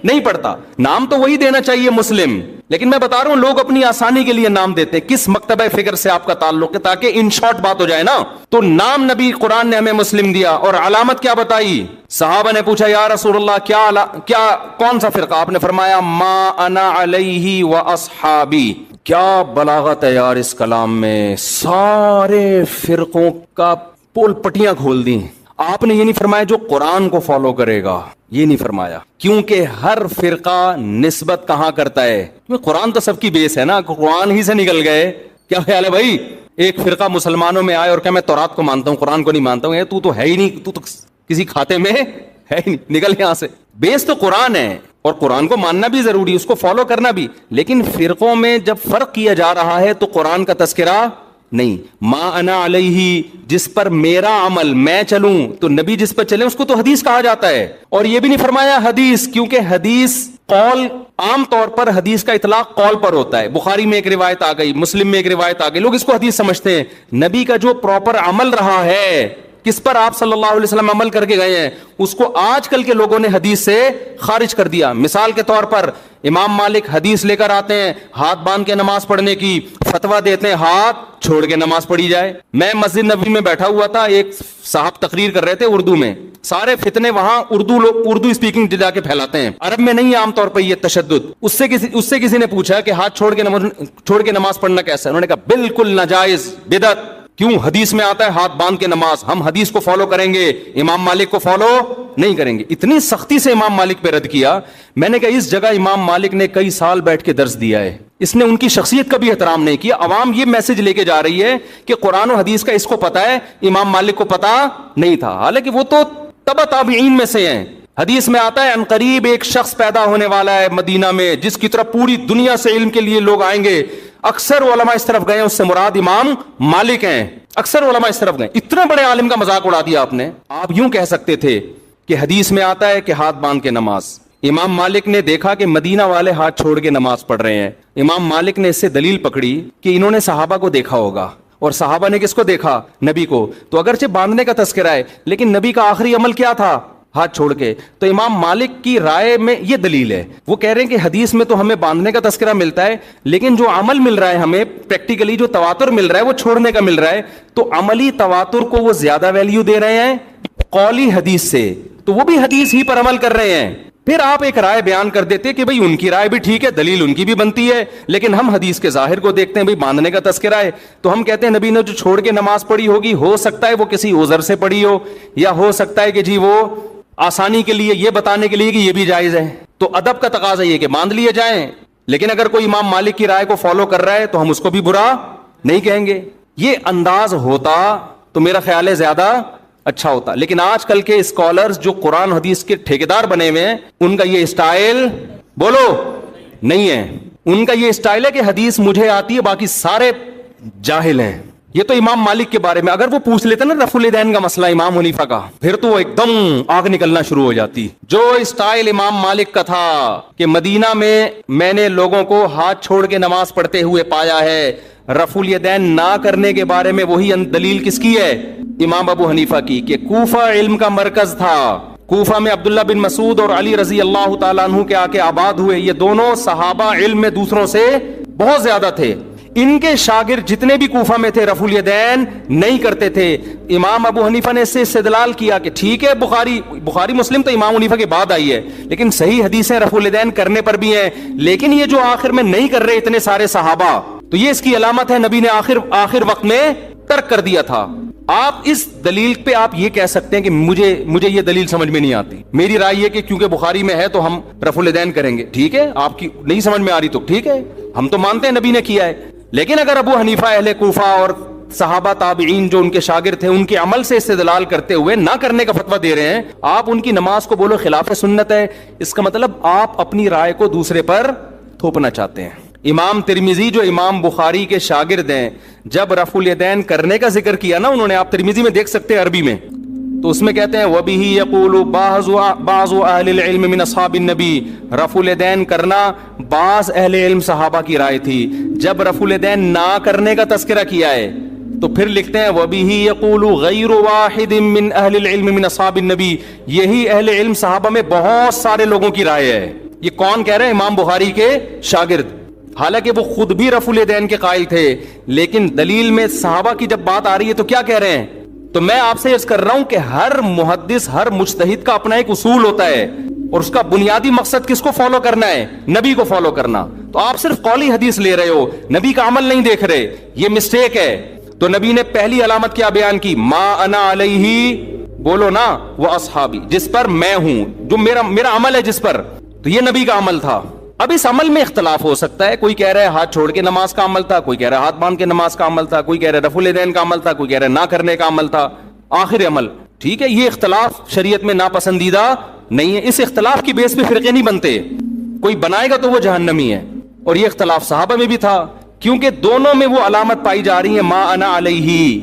نہیں پڑتا. نام تو وہی دینا چاہیے، مسلم. لیکن میں بتا رہا ہوں لوگ اپنی آسانی کے لیے نام دیتے. کس مکتبہ فکر سے آپ کا تعلق ہے؟ تاکہ ان شارٹ بات ہو جائے نا. تو نام نبی قرآن نے ہمیں مسلم دیا، اور علامت کیا بتائی؟ صحابہ نے پوچھا یا رسول اللہ کیا کون سا فرقہ؟ آپ نے فرمایا ما انا علیہ و اصحابی. کیا بلاغت ہے یار اس کلام میں، سارے فرقوں کا پول پٹیاں کھول دی. آپ نے یہ نہیں فرمایا جو قرآن کو فالو کرے گا، یہ نہیں فرمایا، کیونکہ ہر فرقہ نسبت کہاں کرتا ہے؟ کیونکہ قرآن تو سب کی بیس ہے نا، قرآن ہی سے نکل گئے. کیا خیال ہے بھائی؟ ایک فرقہ مسلمانوں میں آئے اور کہ میں تورات کو مانتا ہوں، قرآن کو نہیں مانتا ہوں. تو ہے ہی نہیں، تو کسی کھاتے میں ہے ہی نہیں، نکل یہاں سے. بیس تو قرآن ہے، اور قرآن کو ماننا بھی ضروری، اس کو فالو کرنا بھی. لیکن فرقوں میں جب فرق کیا جا رہا ہے تو قرآن کا تذکرہ نہیں. ما انا علیہ، جس پر میرا عمل، میں چلوں، تو نبی جس پر چلے اس کو تو حدیث کہا جاتا ہے. اور یہ بھی نہیں فرمایا حدیث، کیونکہ حدیث قول، عام طور پر حدیث کا اطلاق قول پر ہوتا ہے. بخاری میں ایک روایت آ گئی، مسلم میں ایک روایت آ گئی، لوگ اس کو حدیث سمجھتے ہیں. نبی کا جو پراپر عمل رہا ہے، کس پر آپ صلی اللہ علیہ وسلم عمل کر کے گئے ہیں، اس کو آج کل کے لوگوں نے حدیث سے خارج کر دیا. مثال کے طور پر امام مالک حدیث لے کر آتے ہیں ہاتھ باندھ کے نماز پڑھنے کی، فتویٰ دیتے ہیں ہاتھ چھوڑ کے نماز پڑھی جائے. میں مسجد نبوی میں بیٹھا ہوا تھا، ایک صاحب تقریر کر رہے تھے اردو میں. سارے فتنے وہاں اردو اسپیکنگ جا کے پھیلاتے ہیں، عرب میں نہیں عام طور پر یہ تشدد. اس سے کسی نے پوچھا کہ ہاتھ چھوڑ کے نماز پڑھنا کیسا ہے؟ انہوں نے کہا بالکل ناجائز، بدعت. کیوں؟ حدیث میں آتا ہے ہاتھ باندھ کے نماز، ہم حدیث کو فالو کریں گے، امام مالک کو فالو نہیں کریں گے. اتنی سختی سے امام مالک پہ رد کیا. میں نے کہا اس جگہ امام مالک نے کئی سال بیٹھ کے درس دیا ہے، اس نے ان کی شخصیت کا بھی احترام نہیں کیا. عوام یہ میسج لے کے جا رہی ہے کہ قرآن و حدیث کا اس کو پتا ہے، امام مالک کو پتا نہیں تھا، حالانکہ وہ تو تبع تابعین میں سے ہیں. حدیث میں آتا ہے ان قریب ایک شخص پیدا ہونے والا ہے مدینہ میں جس کی طرف پوری دنیا سے علم کے لیے لوگ آئیں گے. اکثر علماء اس طرف گئے، اس سے مراد امام مالک ہیں. اکثر علماء اس طرف گئے. اتنے بڑے عالم کا مذاق اڑا دیا آپ نے. آپ یوں کہہ سکتے تھے کہ حدیث میں آتا ہے کہ ہاتھ باندھ کے نماز. امام مالک نے دیکھا کہ مدینہ والے ہاتھ چھوڑ کے نماز پڑھ رہے ہیں. امام مالک نے اس سے دلیل پکڑی کہ انہوں نے صحابہ کو دیکھا ہوگا، اور صحابہ نے کس کو دیکھا؟ نبی کو. تو اگرچہ باندھنے کا تذکرہ ہے، لیکن نبی کا آخری عمل کیا تھا؟ ہاتھ چھوڑ کے. تو امام مالک کی رائے میں یہ دلیل ہے. وہ کہہ رہے ہیں کہ حدیث میں تو ہمیں باندھنے کا تذکرہ ملتا ہے، لیکن جو عمل مل رہا ہے ہمیں پریکٹیکلی، جو تواتر مل رہا ہے وہ چھوڑنے کا مل رہا ہے. تو عملی تواتر کو وہ زیادہ ویلیو دے رہے ہیں قولی حدیث سے، تو وہ بھی حدیث ہی پر عمل کر رہے ہیں. پھر آپ ایک رائے بیان کر دیتے کہ بھئی ان کی رائے بھی ٹھیک ہے، دلیل ان کی بھی بنتی ہے، لیکن ہم حدیث کے ظاہر کو دیکھتے ہیں. بھئی باندھنے کا تذکرہ ہے تو ہم کہتے ہیں نبی نے جو چھوڑ کے نماز پڑھی ہوگی، ہو سکتا ہے وہ کسی عذر سے پڑھی ہو، یا ہو سکتا ہے کہ جی وہ آسانی کے لیے، یہ بتانے کے لیے کہ یہ بھی جائز ہے. تو ادب کا تقاضا یہ کہ باندھ لیے جائیں. لیکن اگر کوئی امام مالک کی رائے کو فالو کر رہا ہے تو ہم اس کو بھی برا نہیں کہیں گے. یہ انداز ہوتا تو میرا خیال ہے زیادہ اچھا ہوتا. لیکن آج کل کے اسکالرز جو قرآن حدیث کے ٹھیکیدار بنے ہوئے ہیں، ان کا یہ اسٹائل بولو نہیں ہے. ان کا یہ اسٹائل ہے کہ حدیث مجھے آتی ہے، باقی سارے جاہل ہیں. یہ تو امام مالک کے بارے میں اگر وہ پوچھ لیتے نا رفع الیدین کا مسئلہ امام حنیفہ کا، پھر تو وہ ایک دم آگ نکلنا شروع ہو جاتی. جو اسٹائل امام مالک کا تھا کہ مدینہ میں نے لوگوں کو ہاتھ چھوڑ کے نماز پڑھتے ہوئے پایا ہے، رفع الیدین نہ کرنے کے بارے میں وہی دلیل کس کی ہے؟ امام ابو حنیفہ کی، کہ کوفہ علم کا مرکز تھا. کوفہ میں عبداللہ بن مسعود اور علی رضی اللہ تعالیٰ عنہ کے آ کے آباد ہوئے. یہ دونوں صحابہ علم میں دوسروں سے بہت زیادہ تھے. ان کے شاگرد جتنے بھی کوفہ میں تھے رفع الیدین نہیں کرتے تھے. امام ابو حنیفہ نے اس سے استدلال کیا کہ ٹھیک ہے بخاری مسلم تو امام حنیفہ کے بعد آئی ہے، لیکن صحیح حدیثیں رفع الیدین کرنے پر بھی ہیں. لیکن یہ جو آخر میں نہیں کر رہے اتنے سارے صحابہ، تو یہ اس کی علامت ہے نبی نے آخر وقت میں ترک کر دیا تھا. آپ اس دلیل پہ آپ یہ کہہ سکتے ہیں کہ مجھے یہ دلیل سمجھ میں نہیں آتی. میری رائے یہ کہ کیونکہ بخاری میں ہے تو ہم رفع الیدین کریں گے. ٹھیک ہے، آپ کی نہیں سمجھ میں آ رہی تو ٹھیک ہے، ہم تو مانتے ہیں نبی نے کیا ہے. لیکن اگر ابو حنیفہ اہل کوفہ اور صحابہ تابعین جو ان کے شاگرد تھے ان کے عمل سے استدلال کرتے ہوئے نہ کرنے کا فتویٰ دے رہے ہیں، آپ ان کی نماز کو بولو خلاف سنت ہے، اس کا مطلب آپ اپنی رائے کو دوسرے پر تھوپنا چاہتے ہیں. امام ترمذی جو امام بخاری کے شاگرد ہیں، جب رفع الیدین کرنے کا ذکر کیا نا انہوں نے، آپ ترمذی میں دیکھ سکتے ہیں عربی میں، تو اس میں کہتے ہیں وَبِهِ يَقُولُ بَعْضُ أَهْلِ الْعِلْمِ مِنْ أَصْحَابِ النَّبِي، رفع الیدین کرنا بعض اہل علم صحابہ کی رائے تھی۔ جب رفع الیدین نہ کرنے کا تذکرہ کیا ہے تو پھر لکھتے ہیں وَبِهِ يَقُولُ غَيْرُ وَاحِدٍ مِّنْ أَهْلِ الْعِلْمِ مِنْ أَصْحَابِ النَّبِي، یہی اہل علم صحابہ میں بہت سارے لوگوں کی رائے ہے۔ یہ کون کہہ رہے ہیں؟ امام بخاری کے شاگرد، حالانکہ وہ خود بھی رفع الیدین کے قائل تھے، لیکن دلیل میں صحابہ کی جب بات آ رہی ہے تو کیا کہہ رہے ہیں؟ تو میں آپ سے عرض کر رہا ہوں کہ ہر محدث، ہر مجتہد کا اپنا ایک اصول ہوتا ہے، اور اس کا بنیادی مقصد کس کو فالو کرنا ہے؟ نبی کو فالو کرنا۔ تو آپ صرف قولی حدیث لے رہے ہو، نبی کا عمل نہیں دیکھ رہے، یہ مسٹیک ہے۔ تو نبی نے پہلی علامت کیا بیان کی؟ ما انا علیہ، بولو نا، وہ اصحابی، جس پر میں ہوں، جو میرا عمل ہے جس پر، تو یہ نبی کا عمل تھا۔ اب اس عمل میں اختلاف ہو سکتا ہے، کوئی کہہ رہا ہے ہاتھ چھوڑ کے نماز کا عمل تھا، کوئی کہہ رہا ہے ہاتھ باندھ کے نماز کا عمل تھا، کوئی کہہ رہا ہے رفع الیدین کا عمل تھا، کوئی کہہ رہا ہے نہ کرنے کا عمل تھا، آخر عمل، ٹھیک ہے۔ یہ اختلاف شریعت میں ناپسندیدہ نہیں ہے، اس اختلاف کی بیس پہ فرقے نہیں بنتے، کوئی بنائے گا تو وہ جہنمی ہے۔ اور یہ اختلاف صحابہ میں بھی تھا، کیونکہ دونوں میں وہ علامت پائی جا رہی ہے ما انا علیہ۔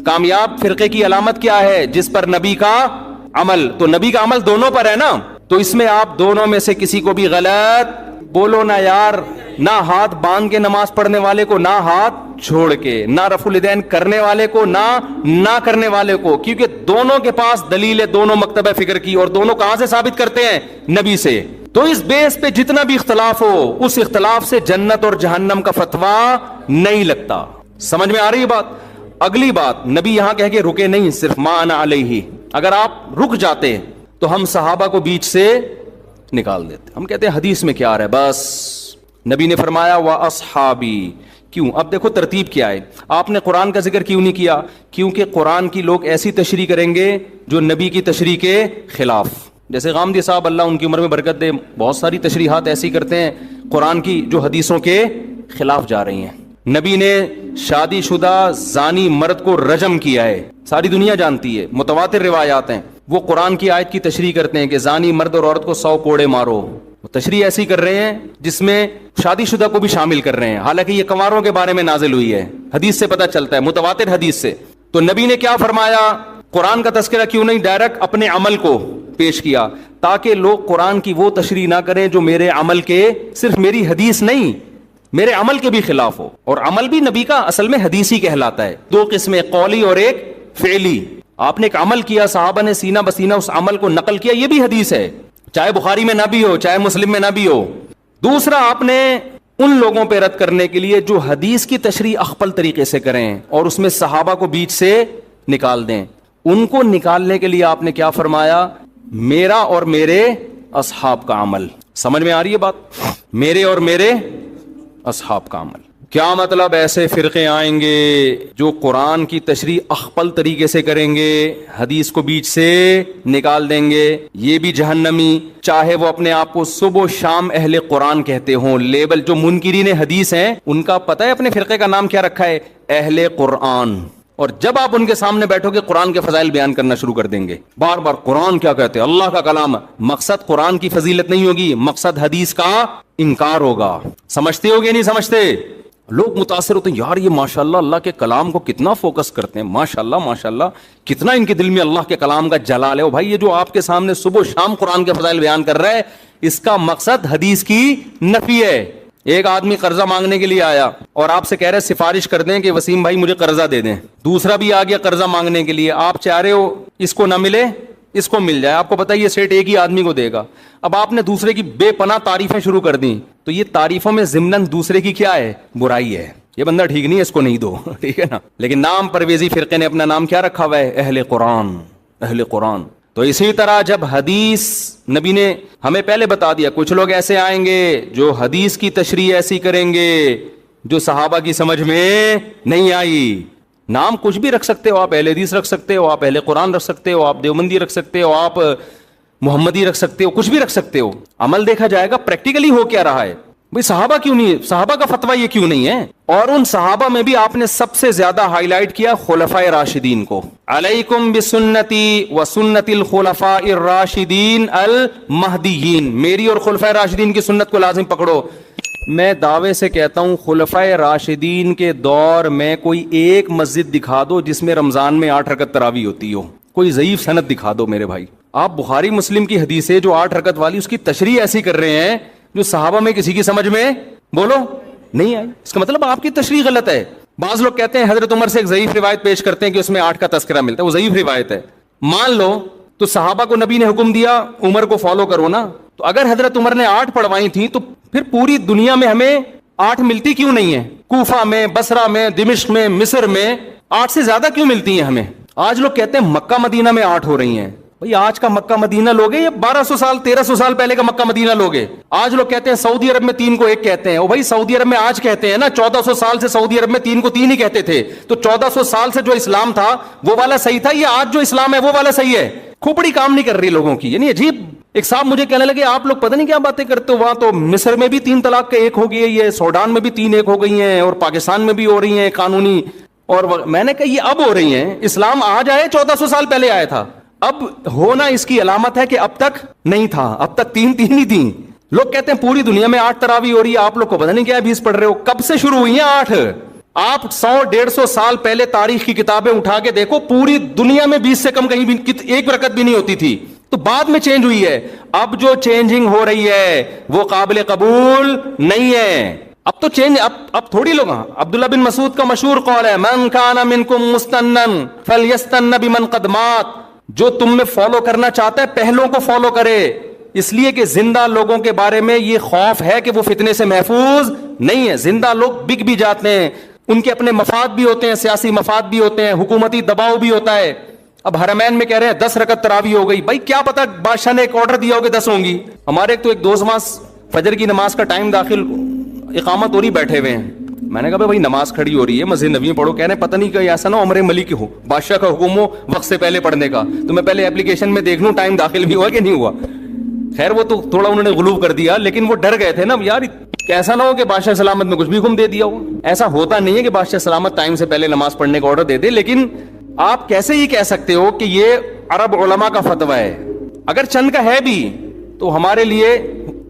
کامیاب فرقے کی علامت کیا ہے؟ جس پر نبی کا عمل، تو نبی کا عمل دونوں پر ہے نا، تو اس میں آپ دونوں میں سے کسی کو بھی غلط بولو نا یار، نہ ہاتھ باندھ کے نماز پڑھنے والے کو، نہ ہاتھ چھوڑ کے، نہ رفع الیدین کرنے والے کو، نہ کرنے والے کو، کیونکہ دونوں کے پاس دلیل ہے، دونوں مکتبہ فکر کی، اور دونوں کہاں سے ثابت کرتے ہیں؟ نبی سے۔ تو اس بیس پہ جتنا بھی اختلاف ہو، اس اختلاف سے جنت اور جہنم کا فتویٰ نہیں لگتا۔ سمجھ میں آ رہی ہے بات؟ اگلی بات، نبی یہاں کہہ کے رکے نہیں صرف ما انا علیہ، اگر آپ رک جاتے تو ہم صحابہ کو بیچ سے نکال دیتے، ہم کہتے ہیں حدیث میں کیا آ رہا ہے، بس نبی نے فرمایا وَأَصْحَابِي۔ کیوں؟ اب دیکھو ترتیب کیا ہے، آپ نے قرآن کا ذکر کیوں نہیں کیا؟ کیونکہ قرآن کی لوگ ایسی تشریح کریں گے جو نبی کی تشریح کے خلاف، جیسے غامدی صاحب اللہ ان کی عمر میں برکت دے، بہت ساری تشریحات ایسی کرتے ہیں قرآن کی جو حدیثوں کے خلاف جا رہی ہیں۔ نبی نے شادی شدہ زانی مرد کو رجم کیا ہے، ساری دنیا جانتی ہے، متواتر روایات ہیں، وہ قرآن کی آیت کی تشریح کرتے ہیں کہ زانی مرد اور عورت کو 100 کوڑے مارو، تشریح ایسی کر رہے ہیں جس میں شادی شدہ کو بھی شامل کر رہے ہیں، حالانکہ یہ کنواروں کے بارے میں نازل ہوئی ہے، حدیث سے پتہ چلتا ہے، متواتر حدیث سے۔ تو نبی نے کیا فرمایا؟ قرآن کا تذکرہ کیوں نہیں ڈائریکٹ اپنے عمل کو پیش کیا، تاکہ لوگ قرآن کی وہ تشریح نہ کریں جو میرے عمل کے، صرف میری حدیث نہیں، میرے عمل کے بھی خلاف ہو۔ اور عمل بھی نبی کا اصل میں حدیثی کہلاتا ہے، دو قسمیں، قولی اور ایک فعلی۔ آپ نے ایک عمل کیا، صحابہ نے سینہ بسینہ اس عمل کو نقل کیا، یہ بھی حدیث ہے، چاہے بخاری میں نہ بھی ہو، چاہے مسلم میں نہ بھی ہو۔ دوسرا، آپ نے ان لوگوں پہ رد کرنے کے لیے جو حدیث کی تشریح اخپل طریقے سے کریں اور اس میں صحابہ کو بیچ سے نکال دیں، ان کو نکالنے کے لیے آپ نے کیا فرمایا؟ میرا اور میرے اصحاب کا عمل۔ سمجھ میں آ رہی ہے بات؟ میرے اور میرے اصحاب کا عمل۔ کیا مطلب؟ ایسے فرقے آئیں گے جو قرآن کی تشریح اخپل طریقے سے کریں گے، حدیث کو بیچ سے نکال دیں گے، یہ بھی جہنمی، چاہے وہ اپنے آپ کو صبح و شام اہل قرآن کہتے ہوں۔ لیبل جو منکرین حدیث ہیں ان کا پتہ ہے اپنے فرقے کا نام کیا رکھا ہے؟ اہل قرآن۔ اور جب آپ ان کے سامنے بیٹھو گے قرآن کے فضائل بیان کرنا شروع کر دیں گے، بار بار قرآن کیا کہتے ہیں، اللہ کا کلام۔ مقصد قرآن کی فضیلت نہیں ہوگی، مقصد حدیث کا انکار ہوگا۔ سمجھتے ہوگے نہیں سمجھتے؟ لوگ متاثر ہوتے ہیں، یار یہ ماشاءاللہ اللہ کے کلام کو کتنا فوکس کرتے ہیں، ماشاءاللہ ماشاءاللہ کتنا ان کے دل میں اللہ کے کلام کا جلال ہے۔ او بھائی، یہ جو آپ کے سامنے صبح و شام قرآن کے فضائل بیان کر رہا ہے، اس کا مقصد حدیث کی نفی ہے۔ ایک آدمی قرضہ مانگنے کے لیے آیا اور آپ سے کہہ رہے سفارش کر دیں کہ وسیم بھائی مجھے قرضہ دے دیں۔ دوسرا بھی آ گیا قرضہ مانگنے کے لیے، آپ چاہ رہے ہو اس کو نہ ملے اس کو مل جائے، آپ کو پتہ ہے یہ سیٹ ایک ہی آدمی کو دے گا۔ اب آپ نے دوسرے کی بے پناہ تعریفیں شروع کر دیں، تو یہ تعریفوں میں ضمناً دوسرے کی کیا ہے؟ برائی ہے، یہ بندہ ٹھیک نہیں ہے، اس کو نہیں دو، ٹھیک ہے نا۔ لیکن نام پرویزی فرقے نے اپنا نام کیا رکھا ہوا ہے؟ اہل قرآن، اہل قرآن۔ تو اسی طرح جب حدیث، نبی نے ہمیں پہلے بتا دیا کچھ لوگ ایسے آئیں گے جو حدیث کی تشریح ایسی کریں گے جو صحابہ کی سمجھ میں نہیں آئی۔ نام کچھ بھی رکھ سکتے ہو آپ، اہل حدیث رکھ سکتے ہو، آپ اہل قرآن رکھ سکتے ہو، آپ دیوبندی رکھ سکتے ہو، آپ محمدی رکھ سکتے ہو، کچھ بھی رکھ سکتے ہو۔ عمل دیکھا جائے گا پریکٹیکلی ہو کیا رہا ہے۔ بھئی صحابہ کیوں نہیں ہے؟ صحابہ کا فتویٰ یہ کیوں نہیں ہے؟ اور ان صحابہ میں بھی آپ نے سب سے زیادہ ہائی لائٹ کیا خلفائے راشدین کو۔ علیکم بسنتی وسنت الخلفاء الراشدین المہدیین، میری اور خلفائے راشدین کی سنت کو لازم پکڑو۔ میں دعوے سے کہتا ہوں خلفائے راشدین کے دور میں کوئی ایک مسجد دکھا دو جس میں رمضان میں 8 رکعت تراویح ہوتی ہو. کوئی ضعیف سند دکھا دو میرے بھائی. آپ بخاری مسلم کی حدیثیں جو 8 رکعت والی اس کی تشریح ایسی کر رہے ہیں جو صحابہ میں کسی کی سمجھ میں بولو نہیں آئی. اس کا مطلب آپ کی تشریح غلط ہے. بعض لوگ کہتے ہیں حضرت عمر سے ایک ضعیف روایت پیش کرتے ہیں کہ اس میں 8 کا تذکرہ ملتا ہے, وہ ضعیف روایت ہے. مان لو تو صحابہ کو نبی نے حکم دیا عمر کو فالو کرو نا, تو اگر حضرت عمر نے 8 پڑھوائی تھیں تو پھر پوری دنیا میں ہمیں 8 ملتی کیوں نہیں ہے؟ کوفہ میں, بصرہ میں, دمشق میں, مصر میں 8 سے زیادہ کیوں ملتی ہیں ہمیں؟ آج لوگ کہتے ہیں مکہ مدینہ میں 8 ہو رہی ہیں. بھئی آج کا مکہ مدینہ لوگے یا 1200 سال 1300 سال پہلے کا مکہ مدینہ لوگے؟ آج لوگ کہتے ہیں سعودی عرب میں 3 کو 1 کہتے ہیں. او بھائی سعودی عرب میں آج کہتے ہیں نا, 1400 سال سے سعودی عرب میں 3 کو 3 ہی کہتے تھے. تو 1400 سال سے جو اسلام تھا وہ والا صحیح تھا یا آج جو اسلام ہے وہ والا صحیح ہے؟ کھوپڑی کام نہیں کر رہی لوگوں کی. یعنی عجیب. ایک صاحب مجھے کہنے لگے آپ لوگ پتہ نہیں کیا باتیں کرتے ہو, وہاں تو مصر میں بھی 3 طلاق کے 1 ہو گئی ہے, سوڈان میں بھی 3 1 ہو گئی ہیں, اور پاکستان میں بھی ہو رہی ہیں قانونی. اور میں نے کہا یہ اب ہو رہی ہیں, اسلام آج آئے 1400 سال پہلے آیا تھا. اب ہونا اس کی علامت ہے کہ اب تک نہیں تھا, اب تک 3 ہی تھیں. لوگ کہتے ہیں پوری دنیا میں 8 تراویح ہو رہی ہے, آپ لوگ کو پتہ نہیں کیا 20 پڑھ رہے ہو. کب سے شروع ہوئی ہیں 8؟ آپ 100-150 سال پہلے تاریخ کی کتابیں اٹھا کے دیکھو, پوری دنیا میں 20 سے کم کہیں بھی 1 رکعت بھی نہیں ہوتی تھی. تو بعد میں چینج ہوئی ہے. اب جو چینجنگ ہو رہی ہے وہ قابل قبول نہیں ہے. اب تو چینج اب تھوڑی لوگ. عبداللہ بن مسعود کا مشہور قول ہے من کان منکم مستنن فلیستن بمن قد مات. جو تم میں فالو کرنا چاہتا ہے پہلوں کو فالو کرے, اس لیے کہ زندہ لوگوں کے بارے میں یہ خوف ہے کہ وہ فتنے سے محفوظ نہیں ہے. زندہ لوگ بک بھی جاتے ہیں, ان کے اپنے مفاد بھی ہوتے ہیں, سیاسی مفاد بھی ہوتے ہیں, حکومتی دباؤ بھی ہوتا ہے. اب حرمین میں کہہ رہے ہیں 10 رکعت تراویح ہو گئی. بھائی کیا پتا بادشاہ نے ایک آرڈر دیا ہو کہ 10 ہوں گی. ہمارے ایک دوست فجر کی نماز کا ٹائم داخل اقامت ہو رہی, بیٹھے ہوئے ہیں. میں نے کہا بھائی نماز کھڑی ہو رہی ہے مسجد نبوی میں پڑھو. کہہ رہے ہیں پتہ نہیں کہ ایسا نہ عمر ملک ہو, بادشاہ کا حکم ہو وقت سے پہلے پڑھنے کا, تو میں پہلے اپلیکیشن میں دیکھ لوں ٹائم داخل بھی ہوا کہ نہیں ہوا. خیر وہ تو تھوڑا انہوں نے غلو کر دیا, لیکن وہ ڈر گئے تھے نا یار کیسا نہ ہو کہ بادشاہ سلامت میں کچھ بھی حکم دے دیا ہو. ایسا ہوتا نہیں ہے کہ بادشاہ سلامت ٹائم سے پہلے نماز پڑھنے کا آرڈر دے دے. لیکن آپ کیسے یہ کہہ سکتے ہو کہ یہ عرب علماء کا فتویٰ ہے؟ اگر چند کا ہے بھی تو ہمارے لیے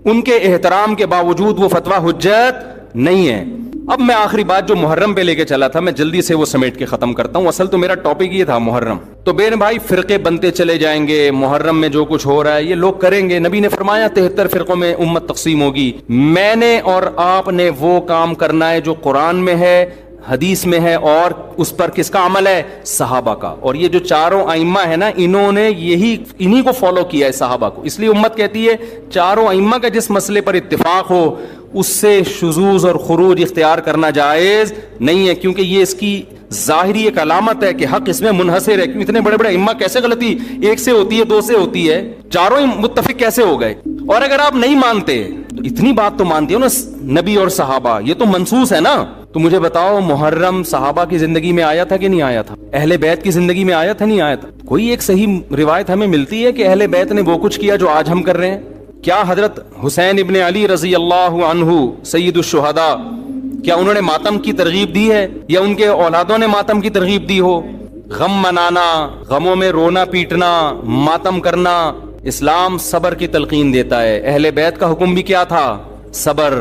ان کے احترام کے باوجود وہ فتویٰ حجت نہیں ہے. اب میں آخری بات جو محرم پہ لے کے چلا تھا میں جلدی سے وہ سمیٹ کے ختم کرتا ہوں. اصل تو میرا ٹاپک یہ تھا محرم. تو میرے بھائی فرقے بنتے چلے جائیں گے, محرم میں جو کچھ ہو رہا ہے یہ لوگ کریں گے. نبی نے فرمایا 73 فرقوں میں امت تقسیم ہوگی. میں نے اور آپ نے وہ کام کرنا ہے جو قرآن میں ہے, حدیث میں ہے, اور اس پر کس کا عمل ہے؟ صحابہ کا. اور یہ جو چاروں ائمہ ہے نا, انہوں نے انہی کو فالو کیا ہے صحابہ کو. اس لیے امت کہتی ہے چاروں ائمہ کا جس مسئلے پر اتفاق ہو اس سے شذوذ اور خروج اختیار کرنا جائز نہیں ہے, کیونکہ یہ اس کی ظاہری ایک علامت ہے کہ حق اس میں منحصر ہے. کیوں اتنے بڑے بڑے ائمہ کیسے غلطی 1 سے ہوتی ہے 2 سے ہوتی ہے, چاروں ہی متفق کیسے ہو گئے؟ اور اگر آپ نہیں مانتے تو اتنی بات تو مانتے ہو نا, نبی اور صحابہ یہ تو منصوص ہے نا. تو مجھے بتاؤ محرم صحابہ کی زندگی میں آیا تھا کہ نہیں آیا تھا؟ اہل بیت کی زندگی میں آیا تھا نہیں آیا تھا؟ کوئی ایک صحیح روایت ہمیں ملتی ہے کہ اہل بیت نے وہ کچھ کیا جو آج ہم کر رہے ہیں؟ کیا حضرت حسین ابن علی رضی اللہ عنہ سید الشہداء کیا انہوں نے ماتم کی ترغیب دی ہے یا ان کے اولادوں نے ماتم کی ترغیب دی ہو؟ غم منانا, غموں میں رونا پیٹنا, ماتم کرنا, اسلام صبر کی تلقین دیتا ہے. اہل بیت کا حکم بھی کیا تھا؟ صبر.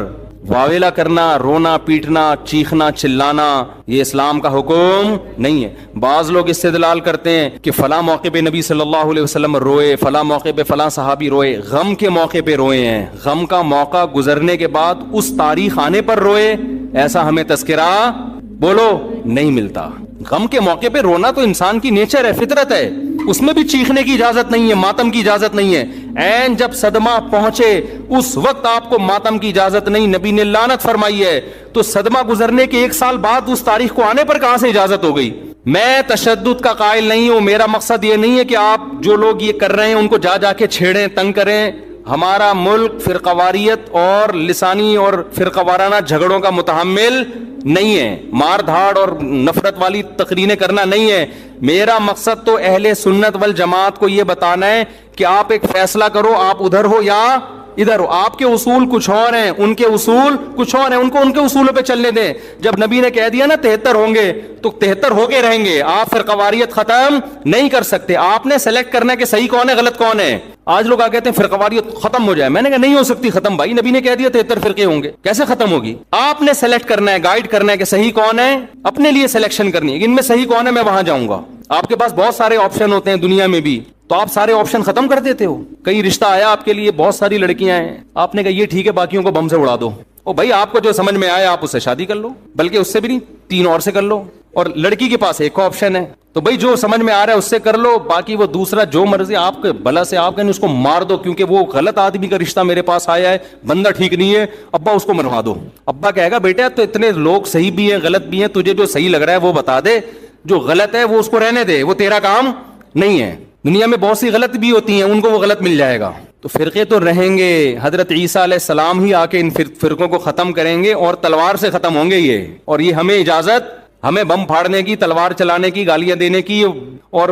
واویلا کرنا, رونا پیٹنا, چیخنا چلانا یہ اسلام کا حکم نہیں ہے. بعض لوگ استدلال کرتے ہیں کہ فلاں موقع پہ نبی صلی اللہ علیہ وسلم روئے, فلاں موقع پہ فلاں صحابی روئے. غم کے موقع پہ روئے ہیں, غم کا موقع گزرنے کے بعد اس تاریخ آنے پر روئے, ایسا ہمیں تذکرہ بولو نہیں ملتا. غم کے موقع پہ رونا تو انسان کی نیچر ہے, فطرت ہے, اس میں بھی چیخنے کی اجازت نہیں ہے, ماتم کی اجازت نہیں ہے. این جب صدمہ پہنچے اس وقت آپ کو ماتم کی اجازت نہیں, نبی نے لعنت فرمائی ہے. تو صدمہ گزرنے کے 1 سال بعد اس تاریخ کو آنے پر کہاں سے اجازت ہو گئی؟ میں تشدد کا قائل نہیں ہوں, میرا مقصد یہ نہیں ہے کہ آپ جو لوگ یہ کر رہے ہیں ان کو جا کے چھیڑیں, تنگ کریں. ہمارا ملک فرقواریت اور لسانی اور فرقہ وارانہ جھگڑوں کا متحمل نہیں ہے, مار دھاڑ اور نفرت والی تقریریں کرنا نہیں ہے. میرا مقصد تو اہل سنت والجماعت کو یہ بتانا ہے کہ آپ ایک فیصلہ کرو, آپ ادھر ہو یا ادھر ہو. آپ کے اصول کچھ اور ہیں, ان کے اصول کچھ اور ہیں, ان کو ان کے اصولوں پہ چلنے دیں. جب نبی نے کہہ دیا نا 73 ہوں گے تو 73 ہو کے رہیں گے. آپ فرقواریت ختم نہیں کر سکتے. آپ نے سلیکٹ کرنا ہے کہ صحیح کون ہے غلط کون ہے. آج لوگ کہتے ہیں فرقواریت ختم ہو جائے. میں نے کہا نہیں ہو سکتی ختم بھائی, نبی نے کہہ دیا 73 فرقے ہوں گے, کیسے ختم ہوگی؟ آپ نے سلیکٹ کرنا ہے, گائیڈ کرنا ہے کہ صحیح کون ہے, اپنے لیے سلیکشن کرنی ہے ان میں صحیح کون ہے, میں وہاں جاؤں گا. آپ کے پاس بہت سارے آپشن ہوتے ہیں دنیا میں بھی, تو آپ سارے آپشن ختم کر دیتے ہو. کئی رشتہ آیا آپ کے لیے, بہت ساری لڑکیاں ہیں, آپ نے کہا یہ ٹھیک ہے باقیوں کو بم سے اڑا دو. او بھائی آپ کو جو سمجھ میں آیا آپ اس سے شادی کر لو, بلکہ اس سے بھی نہیں 3 اور سے کر لو. اور لڑکی کے پاس ایک آپشن ہے, تو بھائی جو سمجھ میں آ رہا ہے اس سے کر لو, باقی وہ دوسرا جو مرضی آپ کے بلا سے آپ کہیں اس کو مار دو, کیونکہ وہ غلط آدمی کا رشتہ میرے پاس آیا ہے, بندہ ٹھیک نہیں ہے, ابا اس کو مروا دو. ابا کہے گا بیٹا تو اتنے لوگ صحیح بھی ہیں غلط بھی ہیں, تجھے جو صحیح لگ رہا ہے وہ بتا دے, جو غلط ہے وہ اس کو رہنے دے, وہ تیرا کام نہیں ہے. دنیا میں بہت سی غلط بھی ہوتی ہیں, ان کو وہ غلط مل جائے گا. تو فرقے تو رہیں گے, حضرت عیسیٰ علیہ السلام ہی آ کے ان فرقوں کو ختم کریں گے, اور تلوار سے ختم ہوں گے یہ. اور یہ ہمیں اجازت, ہمیں بم پھاڑنے کی, تلوار چلانے کی, گالیاں دینے کی اور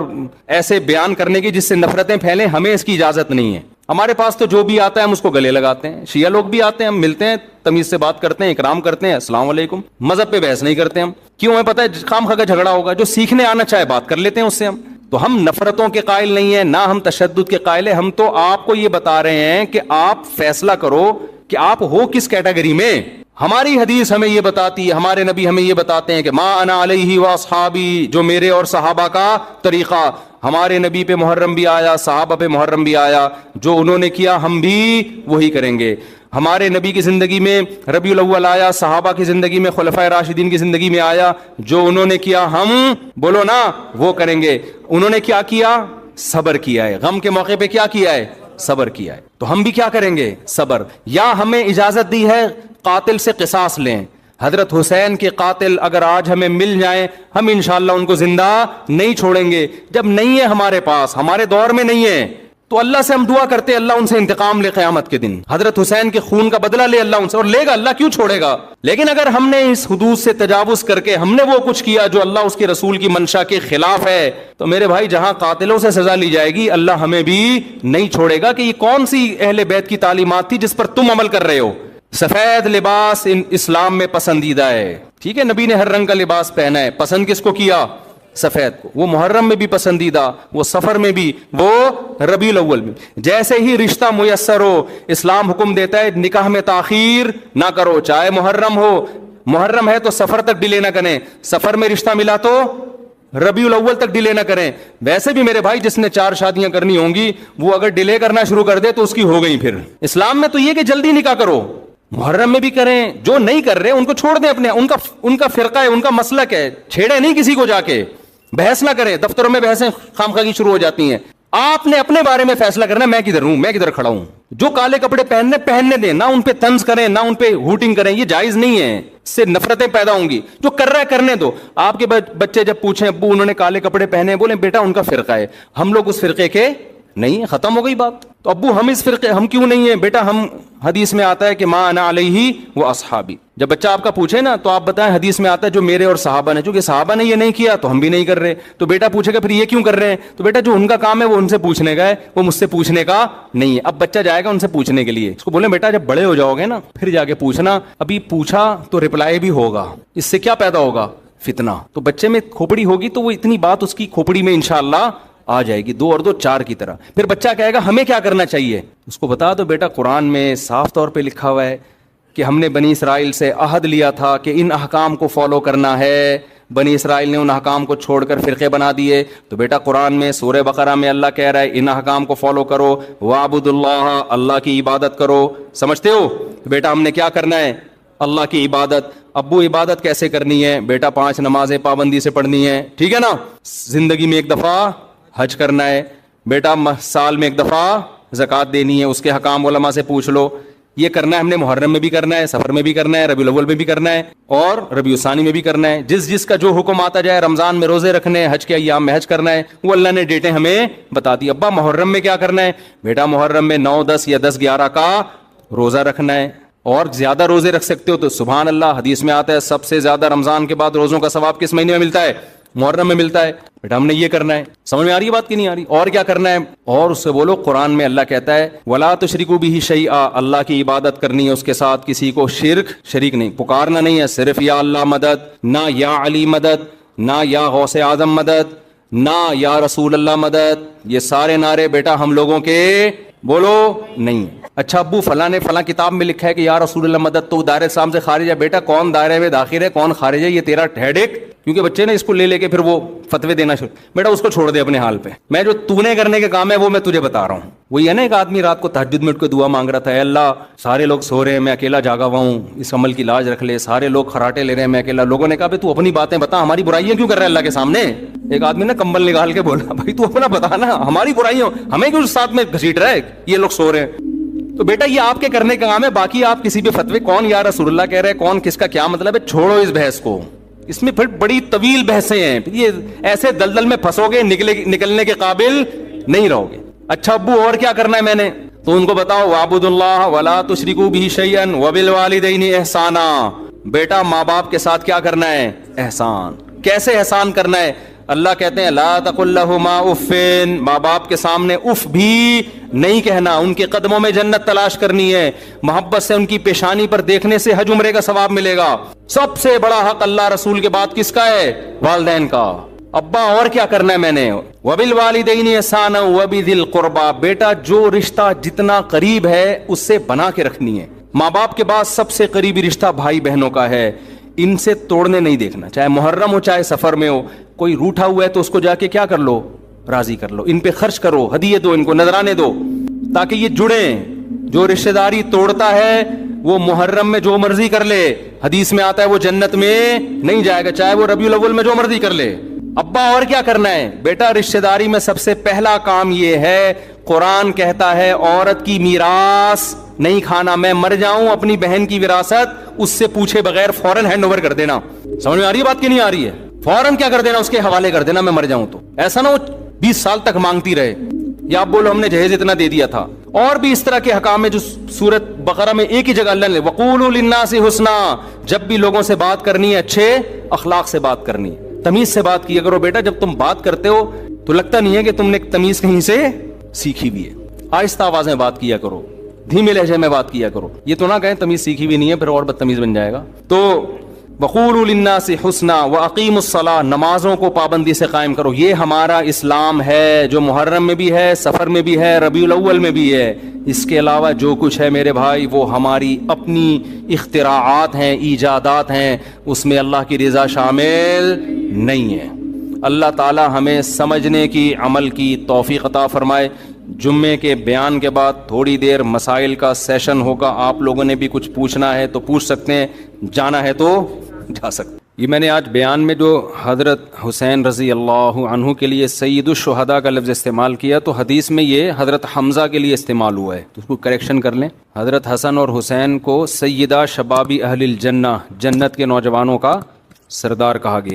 ایسے بیان کرنے کی جس سے نفرتیں پھیلیں, ہمیں اس کی اجازت نہیں ہے. ہمارے پاس تو جو بھی آتا ہے ہم اس کو گلے لگاتے ہیں. شیعہ لوگ بھی آتے ہیں, ہم ملتے ہیں, تمیز سے بات کرتے ہیں, اکرام کرتے ہیں, السلام علیکم. مذہب پہ بحث نہیں کرتے ہم, کیوں؟ ہمیں پتہ ہے خام خواہ کا جھگڑا ہوگا. جو سیکھنے آنا چاہے بات کر لیتے ہیں اس سے ہم. تو ہم نفرتوں کے قائل نہیں ہیں, نہ ہم تشدد کے قائل ہیں. ہم تو آپ کو یہ بتا رہے ہیں کہ آپ فیصلہ کرو کہ آپ ہو کس کیٹیگری میں. ہماری حدیث ہمیں یہ بتاتی ہے, ہمارے نبی ہمیں یہ بتاتے ہیں کہ ما انا علیہ واصحابی, جو میرے اور صحابہ کا طریقہ. ہمارے نبی پہ محرم بھی آیا, صحابہ پہ محرم بھی آیا, جو انہوں نے کیا ہم بھی وہی کریں گے. ہمارے نبی کی زندگی میں ربیع الاول آیا, صحابہ کی زندگی میں خلفائے راشدین کی زندگی میں آیا, جو انہوں نے کیا ہم بولو نا وہ کریں گے. انہوں نے کیا کیا؟ صبر کیا ہے. غم کے موقع پہ کیا کیا ہے؟ صبر کیا ہے. تو ہم بھی کیا کریں گے؟ صبر. یا ہمیں اجازت دی ہے قاتل سے قصاص لیں. حضرت حسین کے قاتل اگر آج ہمیں مل جائیں, ہم انشاءاللہ ان کو زندہ نہیں چھوڑیں گے. جب نہیں ہے ہمارے پاس, ہمارے دور میں نہیں ہے, تو اللہ سے ہم دعا کرتے اللہ ان سے انتقام لے قیامت کے دن. حضرت حسین کے خون کا بدلہ لے اللہ ان سے, اور لے گا, اللہ کیوں چھوڑے گا. لیکن اگر ہم نے اس حدود سے تجاوز کر کے ہم نے وہ کچھ کیا جو اللہ اس کے رسول کی منشا کے خلاف ہے, تو میرے بھائی جہاں قاتلوں سے سزا لی جائے گی, اللہ ہمیں بھی نہیں چھوڑے گا. کہ یہ کون سی اہل بیت کی تعلیمات تھی جس پر تم عمل کر رہے ہو. سفید لباس اسلام میں پسندیدہ ہے, ٹھیک ہے, نبی نے ہر رنگ کا لباس پہنا ہے. پسند کس کو کیا؟ سفید کو. وہ محرم میں بھی پسندیدہ, وہ سفر میں بھی, وہ ربیع الاول میں. جیسے ہی رشتہ میسر ہو, اسلام حکم دیتا ہے نکاح میں تاخیر نہ کرو, چاہے محرم ہو. محرم ہے تو سفر تک ڈیلے نہ کریں, سفر میں رشتہ ملا تو ربیع الاول تک ڈیلے نہ کریں. ویسے بھی میرے بھائی جس نے 4 شادیاں کرنی ہوں گی, وہ اگر ڈیلے کرنا شروع کر دے تو اس کی ہو گئی. پھر اسلام میں تو یہ کہ جلدی نکاح کرو, محرم میں بھی کریں. جو نہیں کر رہے ان کو چھوڑ دیں, اپنے ان کا فرقہ ہے, ان کا مسلک ہے, چھیڑے نہیں کسی کو, جا کے بحث نہ کریں. دفتروں میں بحثیں خامخواہ کی شروع ہو جاتی ہیں. آپ نے اپنے بارے میں فیصلہ کرنا, میں کدھر ہوں, میں کدھر کھڑا ہوں. جو کالے کپڑے پہننے دیں, نہ ان پہ طنز کریں, نہ ان پہ ہوٹنگ کریں, یہ جائز نہیں ہے, اس سے نفرتیں پیدا ہوں گی. جو کر رہا ہے کرنے دو. آپ کے بچے جب پوچھیں ابو انہوں نے کالے کپڑے پہنے, بولیں بیٹا ان کا فرقہ ہے, ہم لوگ اس فرقے کے نہیں ہے, ختم ہو گئی بات. تو ابو ہم اس فرقے ہم کیوں نہیں ہیں؟ بیٹا ہم, حدیث میں آتا ہے کہ ما انا علیہ و اصحابی. جب بچہ آپ کا پوچھے نا تو آپ بتائیں حدیث میں آتا ہے جو میرے اور صحابہ نے, چونکہ صحابہ نے یہ نہیں کیا تو ہم بھی نہیں کر رہے. تو بیٹا پوچھے گا پھر یہ کیوں کر رہے ہیں, تو بیٹا جو ان کا کام ہے وہ ان سے پوچھنے کا ہے, وہ مجھ سے پوچھنے کا نہیں ہے. اب بچہ جائے گا ان سے پوچھنے کے لیے, اس کو بولیں بیٹا جب بڑے ہو جاؤ گے نا پھر جا کے پوچھنا, ابھی پوچھا تو رپلائی بھی ہوگا, اس سے کیا پیدا ہوگا؟ فتنہ. تو بچے میں کھوپڑی ہوگی تو وہ اتنی بات اس کی کھوپڑی میں انشاءاللہ آ جائے گی, 2 اور 2 4 کی طرح. پھر بچہ کہے گا ہمیں کیا کرنا چاہیے, اس کو بتا دو بیٹا قرآن میں صاف طور پہ لکھا ہوا ہے کہ ہم نے بنی اسرائیل سے عہد لیا تھا کہ ان احکام کو فالو کرنا ہے. بنی اسرائیل نے ان احکام کو چھوڑ کر فرقے بنا دیے. تو بیٹا قرآن میں سورہ بقرہ میں اللہ کہہ رہا ہے ان احکام کو فالو کرو, وَاعْبُدُوا اللَّهَ, اللہ کی عبادت کرو. سمجھتے ہو؟ تو بیٹا ہم نے کیا کرنا ہے؟ اللہ کی عبادت. ابو عبادت کیسے کرنی ہے؟ بیٹا 5 نمازیں پابندی سے پڑھنی ہے, ٹھیک ہے نا. زندگی میں 1 دفعہ حج کرنا ہے. بیٹا سال میں 1 دفعہ زکوٰۃ دینی ہے, اس کے حکام علماء سے پوچھ لو. یہ کرنا ہے ہم نے, محرم میں بھی کرنا ہے, سفر میں بھی کرنا ہے, ربیع الاول میں بھی کرنا ہے, اور ربیع الثانی میں بھی کرنا ہے. جس کا جو حکم آتا جائے, رمضان میں روزے رکھنے, حج کے ایام میں حج کرنا ہے, وہ اللہ نے ڈیٹیں ہمیں بتا دی. ابا محرم میں کیا کرنا ہے؟ بیٹا محرم میں 9 10 یا 10 11 کا روزہ رکھنا ہے, اور زیادہ روزے رکھ سکتے ہو تو سبحان اللہ. حدیث میں آتا ہے سب سے زیادہ رمضان کے بعد روزوں کا ثواب کس مہینے میں ملتا ہے؟ محرم میں ملتا ہے بیٹا ہم نے یہ کرنا ہے. سمجھ میں آ رہی ہے بات کی نہیں آ رہی؟ اور کیا کرنا ہے؟ اور اس سے بولو قرآن میں اللہ کہتا ہے وَلَا تُشْرِكُوا بِهِ شَيْئًا، اللہ کی عبادت کرنی ہے اس کے ساتھ کسی کو شریک نہیں، پکارنا نہیں ہے صرف یا اللہ مدد، نہ یا علی مدد، نہ یا غوث اعظم مدد، نہ یا رسول اللہ مدد. یہ سارے نعرے بیٹا ہم لوگوں کے بولو نہیں. اچھا ابو فلاں نے فلاں کتاب میں لکھا ہے کہ یا رسول اللہ مدد تو دائرے اسلام سے خارج ہے. بیٹا کون دائرے میں داخل ہے کون خارج ہے یہ تیرا ہیڈک، کیونکہ بچے نے اس کو لے کے پھر وہ فتوے دینا شروع. بیٹا اس کو چھوڑ دے اپنے حال پہ. میں جو تو نے کرنے کے کام ہے وہ میں تجھے بتا رہا ہوں. وہی ہے نا ایک آدمی رات کو تہجد میں اٹھ کے دعا مانگ رہا تھا، اے اللہ سارے لوگ سو رہے ہیں میں اکیلا جاگا ہوا ہوں، اس عمل کی لاج رکھ لے، سارے لوگ خراٹے لے رہے ہیں میں اکیلا. لوگوں نے کہا بھائی تو اپنی باتیں بتا، ہماری برائیاں کیوں کر رہا ہے اللہ کے سامنے؟ ایک آدمی نے کمبل نکال کے بولا بھائی تو اپنا بتا نا، ہماری برائیاں ہمیں کیوں ساتھ میں گھسیٹ رہا ہے، یہ لوگ سو رہے ہیں. تو بیٹا یہ آپ کے کرنے کا کام ہے، باقی آپ کسی بھی فتوے کون یا رسول اللہ کہہ رہے ہیں کون کس کا کیا مطلب ہے چھوڑو اس بحث کو. اس میں پھر بڑی طویل بحثیں ہیں، یہ ایسے دلدل میں پھنسو گے نکلنے کے قابل نہیں رہو گے. اچھا ابو اور کیا کرنا ہے میں نے؟ تو ان کو بتاؤ وَاعْبُدُوا اللَّهَ وَلَا تُشْرِكُوا بِهِ شَيْئًا وَبِالْوَالِدَيْنِ إِحْسَانًا. بیٹا ماں باپ کے ساتھ کیا کرنا ہے؟ احسان. کیسے احسان کرنا ہے؟ اللہ کہتے ہیں لا تقل لهما اف، ماں باپ کے سامنے اف بھی نہیں کہنا. ان کے قدموں میں جنت تلاش کرنی ہے، محبت سے ان کی پیشانی پر دیکھنے سے حج عمرے کا ثواب ملے گا. سب سے بڑا حق اللہ رسول کے بعد کس کا ہے؟ والدین کا. ابا اور کیا کرنا ہے میں نے؟ وبالوالدین احسانا وبذی القربى. بیٹا جو رشتہ جتنا قریب ہے اس سے بنا کے رکھنی ہے. ماں باپ کے بعد سب سے قریبی رشتہ بھائی بہنوں کا ہے، ان سے توڑنے نہیں دیکھنا، چاہے محرم ہو چاہے سفر میں ہو. کوئی روٹھا ہوا ہے تو اس کو جا کے کیا کر لو؟ راضی کر لو. ان پہ خرچ کرو، ہدیے دو، ان کو نذرانے دو تاکہ یہ جڑیں. جو رشتہ داری توڑتا ہے وہ محرم میں جو مرضی کر لے، حدیث میں آتا ہے وہ جنت میں نہیں جائے گا، چاہے وہ ربیع الاول میں جو مرضی کر لے. ابا اور کیا کرنا ہے؟ بیٹا رشتہ داری میں سب سے پہلا کام یہ ہے، قرآن کہتا ہے عورت کی میراث نہیں کھانا. میں مر جاؤں اپنی بہن کی وراثت اس سے پوچھے بغیر فوراً ہینڈ اوور کر دینا. سمجھ میں آ رہی ہے بات کی نہیں آ رہی ہے؟ فوراً کیا کر دینا، اس کے حوالے کر دینا میں مر جاؤں تو. ایسا نہ ہو 20 سال تک مانگتی رہے یا آپ بولو ہم نے جہیز اتنا دے دیا تھا. اور بھی اس طرح کے حکام ہے جو سورت بقرہ میں ایک ہی جگہ اللہ نے وَقُولُوا لِلنَّاسِ حُسْنًا، جب بھی لوگوں سے بات کرنی ہے اچھے اخلاق سے بات کرنی ہے، تمیز سے بات کیا کرو. بیٹا جب تم بات کرتے ہو تو لگتا نہیں ہے کہ تم نے تمیز کہیں سے سیکھی بھی ہے. آہستہ آواز میں بات کیا کرو، دھیمے لہجے میں بات کیا کرو. یہ تو نہ کہیں تمیز سیکھی بھی نہیں ہے پھر اور بدتمیز بن جائے گا. تو وَقُولُوا لِلنَّاسِ حُسْنًا وَأَقِیمُوا الصَّلَاةَ، نمازوں کو پابندی سے قائم کرو. یہ ہمارا اسلام ہے جو محرم میں بھی ہے، سفر میں بھی ہے، ربیع الاول میں بھی ہے. اس کے علاوہ جو کچھ ہے میرے بھائی وہ ہماری اپنی اختراعات ہیں، ایجادات ہیں، اس میں اللہ کی رضا شامل نہیں ہے. اللہ تعالی ہمیں سمجھنے کی، عمل کی توفیق عطا فرمائے. جمعے کے بیان کے بعد تھوڑی دیر مسائل کا سیشن ہوگا. آپ لوگوں نے بھی کچھ پوچھنا ہے تو پوچھ سکتے ہیں، جانا ہے تو جا سکتے. یہ میں نے آج بیان میں جو حضرت حسین رضی اللہ عنہ کے لیے سید الشہداء کا لفظ استعمال کیا تو حدیث میں یہ حضرت حمزہ کے لیے استعمال ہوا ہے، تو اس کو کریکشن کر لیں. حضرت حسن اور حسین کو سیدہ شبابی اہل الجنہ، جنت کے نوجوانوں کا سردار کہا گیا.